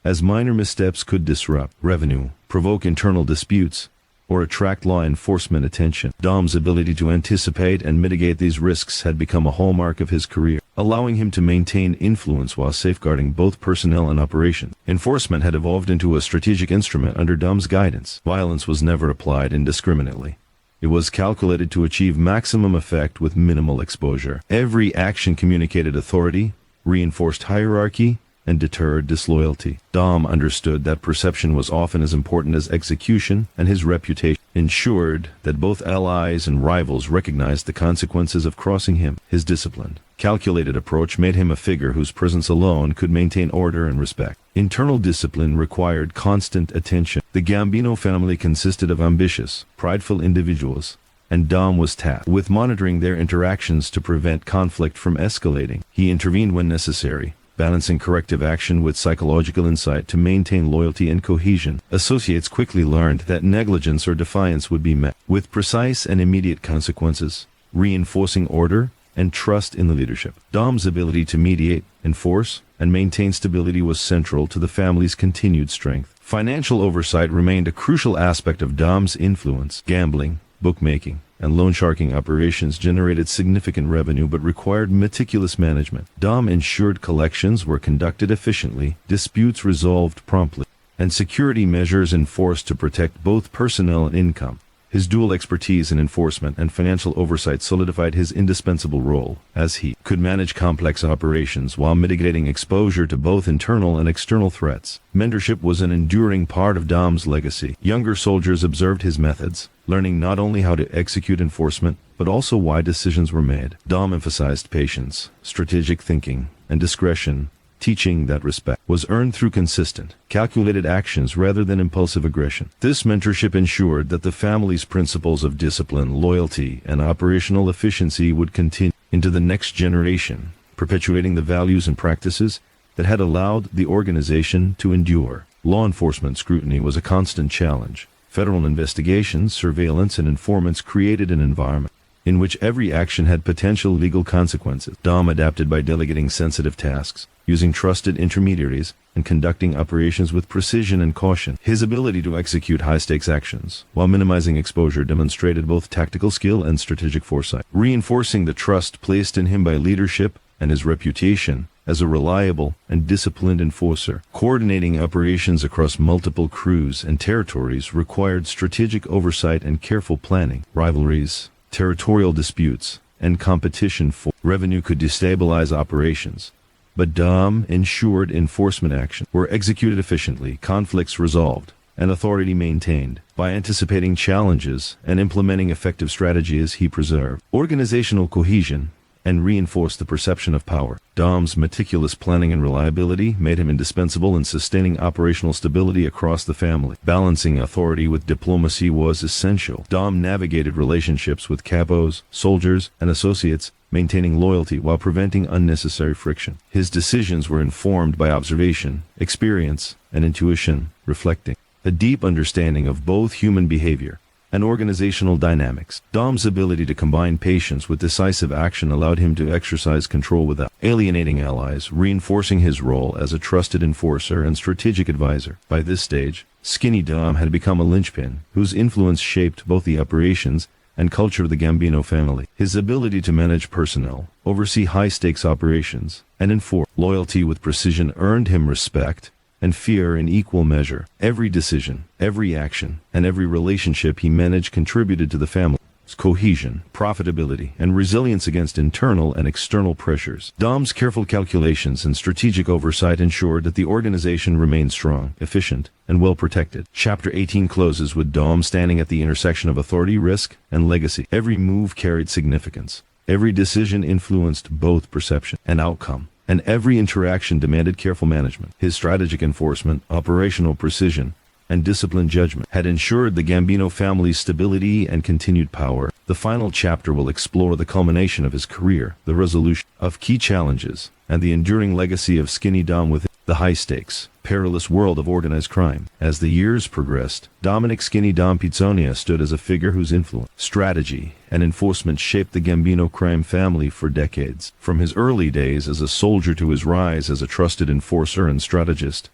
S1: as minor missteps could disrupt revenue, provoke internal disputes, or attract law enforcement attention. Dom's ability to anticipate and mitigate these risks had become a hallmark of his career, allowing him to maintain influence while safeguarding both personnel and operation. Enforcement had evolved into a strategic instrument under Dom's guidance. Violence was never applied indiscriminately. It was calculated to achieve maximum effect with minimal exposure. Every action communicated authority, reinforced hierarchy, and deterred disloyalty. Dom understood that perception was often as important as execution, and his reputation ensured that both allies and rivals recognized the consequences of crossing him. His disciplined, calculated approach made him a figure whose presence alone could maintain order and respect. Internal discipline required constant attention. The Gambino family consisted of ambitious, prideful individuals, and Dom was tasked with monitoring their interactions to prevent conflict from escalating. He intervened when necessary, balancing corrective action with psychological insight to maintain loyalty and cohesion. Associates quickly learned that negligence or defiance would be met with precise and immediate consequences, reinforcing order and trust in the leadership. Dom's ability to mediate, enforce, and maintain stability was central to the family's continued strength. Financial oversight remained a crucial aspect of Dom's influence. Gambling, bookmaking, and loan sharking operations generated significant revenue but required meticulous management. Dom ensured collections were conducted efficiently, disputes resolved promptly, and security measures enforced to protect both personnel and income. His dual expertise in enforcement and financial oversight solidified his indispensable role, as he could manage complex operations while mitigating exposure to both internal and external threats. Mentorship was an enduring part of Dom's legacy. Younger soldiers observed his methods, learning not only how to execute enforcement, but also why decisions were made. Dom emphasized patience, strategic thinking, and discretion, teaching that respect was earned through consistent, calculated actions rather than impulsive aggression. This mentorship ensured that the family's principles of discipline, loyalty, and operational efficiency would continue into the next generation, perpetuating the values and practices that had allowed the organization to endure. Law enforcement scrutiny was a constant challenge. Federal investigations, surveillance, and informants created an environment in which every action had potential legal consequences. Dom adapted by delegating sensitive tasks, using trusted intermediaries, and conducting operations with precision and caution. His ability to execute high-stakes actions while minimizing exposure demonstrated both tactical skill and strategic foresight, reinforcing the trust placed in him by leadership and his reputation as a reliable and disciplined enforcer. Coordinating operations across multiple crews and territories required strategic oversight and careful planning. Rivalries, territorial disputes, and competition for revenue could destabilize operations, but Dom ensured enforcement actions were executed efficiently, conflicts resolved, and authority maintained. By anticipating challenges and implementing effective strategies, he preserved organizational cohesion and reinforced the perception of power. Dom's meticulous planning and reliability made him indispensable in sustaining operational stability across the family. Balancing authority with diplomacy was essential. Dom navigated relationships with capos, soldiers, and associates, maintaining loyalty while preventing unnecessary friction. His decisions were informed by observation, experience, and intuition, reflecting a deep understanding of both human behavior and organizational dynamics. Dom's ability to combine patience with decisive action allowed him to exercise control without alienating allies, reinforcing his role as a trusted enforcer and strategic advisor. By this stage, Skinny Dom had become a linchpin whose influence shaped both the operations and culture of the Gambino family. His ability to manage personnel, oversee high-stakes operations, and enforce loyalty with precision earned him respect and fear in equal measure. Every decision, every action, and every relationship he managed contributed to the family's cohesion, profitability, and resilience against internal and external pressures. Dom's careful calculations and strategic oversight ensured that the organization remained strong, efficient, and well protected. Chapter 18 closes with Dom standing at the intersection of authority, risk, and legacy. Every move carried significance. Every decision influenced both perception and outcome, and every interaction demanded careful management. His strategic enforcement, operational precision, and disciplined judgment had ensured the Gambino family's stability and continued power. The final chapter will explore the culmination of his career, the resolution of key challenges, and the enduring legacy of Skinny Dom within the high-stakes, perilous world of organized crime. As the years progressed, Dominick "Skinny Dom" Pizzonia stood as a figure whose influence, strategy, and enforcement shaped the Gambino crime family for decades. From his early days as a soldier to his rise as a trusted enforcer and strategist,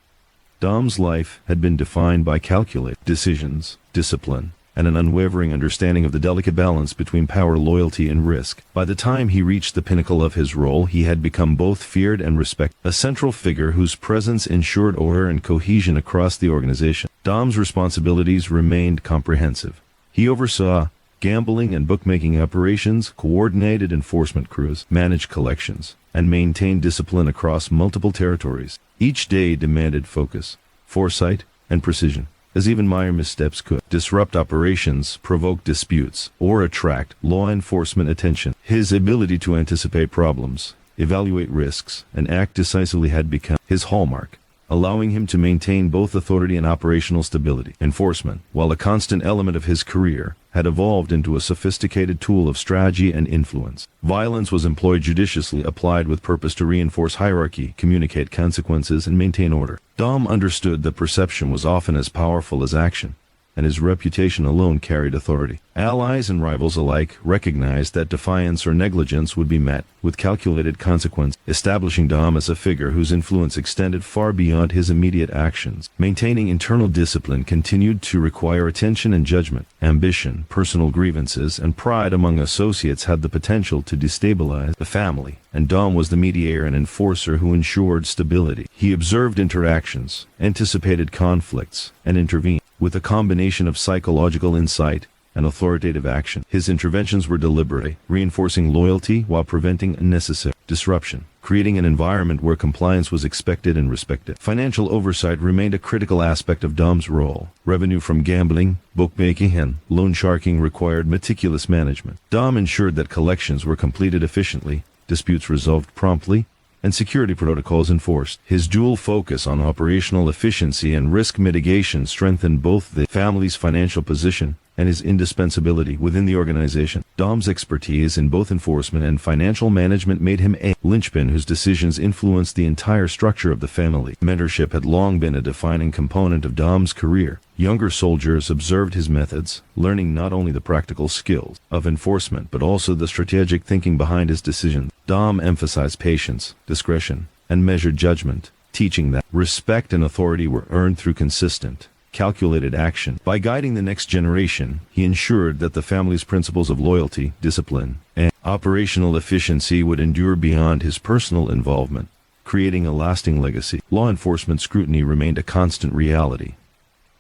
S1: Dom's life had been defined by calculated decisions, discipline, and an unwavering understanding of the delicate balance between power, loyalty, and risk. By the time he reached the pinnacle of his role, he had become both feared and respected, a central figure whose presence ensured order and cohesion across the organization. Dom's responsibilities remained comprehensive. He oversaw gambling and bookmaking operations, coordinated enforcement crews, managed collections, and maintained discipline across multiple territories. Each day demanded focus, foresight, and precision, as even minor missteps could disrupt operations, provoke disputes, or attract law enforcement attention. His ability to anticipate problems, evaluate risks, and act decisively had become his hallmark, allowing him to maintain both authority and operational stability. Enforcement, while a constant element of his career, had evolved into a sophisticated tool of strategy and influence. Violence was employed judiciously, applied with purpose to reinforce hierarchy, communicate consequences, and maintain order. Dom understood that perception was often as powerful as action, and his reputation alone carried authority. Allies and rivals alike recognized that defiance or negligence would be met with calculated consequence, establishing Dom as a figure whose influence extended far beyond his immediate actions. Maintaining internal discipline continued to require attention and judgment. Ambition, personal grievances, and pride among associates had the potential to destabilize the family, and Dom was the mediator and enforcer who ensured stability. He observed interactions, anticipated conflicts, and intervened with a combination of psychological insight and authoritative action. His interventions were deliberate, reinforcing loyalty while preventing unnecessary disruption, creating an environment where compliance was expected and respected. Financial oversight remained a critical aspect of Dom's role. Revenue from gambling, bookmaking, and loan sharking required meticulous management. Dom ensured that collections were completed efficiently, disputes resolved promptly, and security protocols enforced. His dual focus on operational efficiency and risk mitigation strengthened both the family's financial position and his indispensability within the organization. Dom's expertise in both enforcement and financial management made him a linchpin whose decisions influenced the entire structure of the family. Mentorship had long been a defining component of Dom's career. Younger soldiers observed his methods, learning not only the practical skills of enforcement but also the strategic thinking behind his decisions. Dom emphasized patience, discretion, and measured judgment, teaching that respect and authority were earned through consistent, calculated action. By guiding the next generation, he ensured that the family's principles of loyalty, discipline, and operational efficiency would endure beyond his personal involvement, creating a lasting legacy. Law enforcement scrutiny remained a constant reality.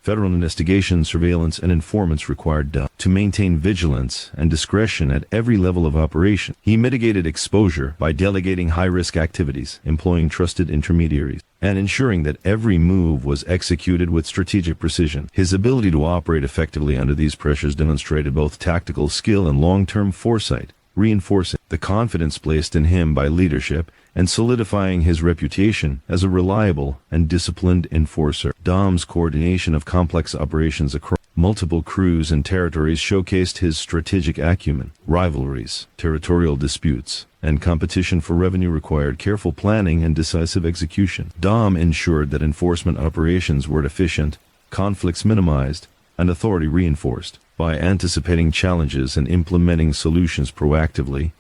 S1: Federal investigation, surveillance, and informants required Dom to maintain vigilance and discretion at every level of operation. He mitigated exposure by delegating high-risk activities, employing trusted intermediaries, and ensuring that every move was executed with strategic precision. His ability to operate effectively under these pressures demonstrated both tactical skill and long-term foresight, reinforcing the confidence placed in him by leadership and solidifying his reputation as a reliable and disciplined enforcer. Dom's coordination of complex operations across multiple crews and territories showcased his strategic acumen. Rivalries, territorial disputes, and competition for revenue required careful planning and decisive execution. Dom ensured that enforcement operations were efficient, conflicts minimized, and authority reinforced. By anticipating challenges and implementing solutions proactively,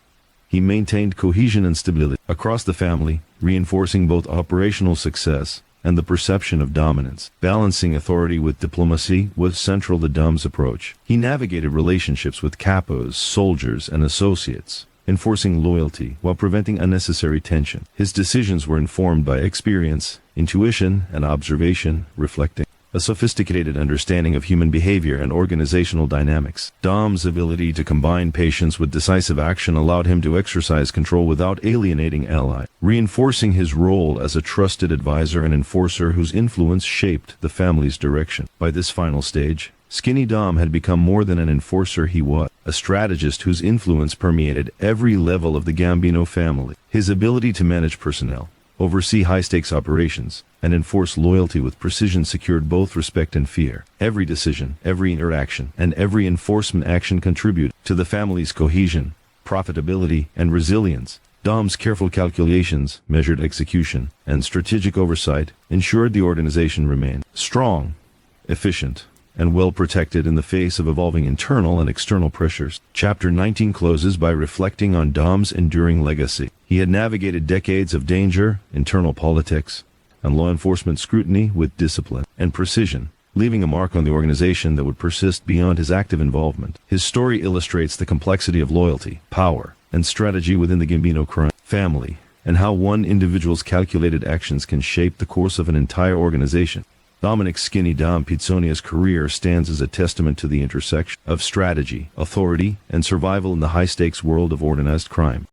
S1: he maintained cohesion and stability across the family, reinforcing both operational success and the perception of dominance. Balancing authority with diplomacy was central to Dom's approach. He navigated relationships with capos, soldiers, and associates, enforcing loyalty while preventing unnecessary tension. His decisions were informed by experience, intuition, and observation, reflecting a sophisticated understanding of human behavior and organizational dynamics. Dom's ability to combine patience with decisive action allowed him to exercise control without alienating allies, reinforcing his role as a trusted advisor and enforcer whose influence shaped the family's direction. By this final stage, Skinny Dom had become more than an enforcer. He was a strategist whose influence permeated every level of the Gambino family. His ability to manage personnel, oversee high-stakes operations, and enforce loyalty with precision secured both respect and fear. Every decision, every interaction, and every enforcement action contributed to the family's cohesion, profitability, and resilience. Dom's careful calculations, measured execution, and strategic oversight ensured the organization remained strong, efficient, and well protected in the face of evolving internal and external pressures. Chapter 19 closes by reflecting on Dom's enduring legacy. He had navigated decades of danger, internal politics, and law enforcement scrutiny with discipline and precision, leaving a mark on the organization that would persist beyond his active involvement. His story illustrates the complexity of loyalty, power, and strategy within the Gambino crime family, and how one individual's calculated actions can shape the course of an entire organization. Dominick "Skinny Dom" Pizzonia's career stands as a testament to the intersection of strategy, authority, and survival in the high-stakes world of organized crime.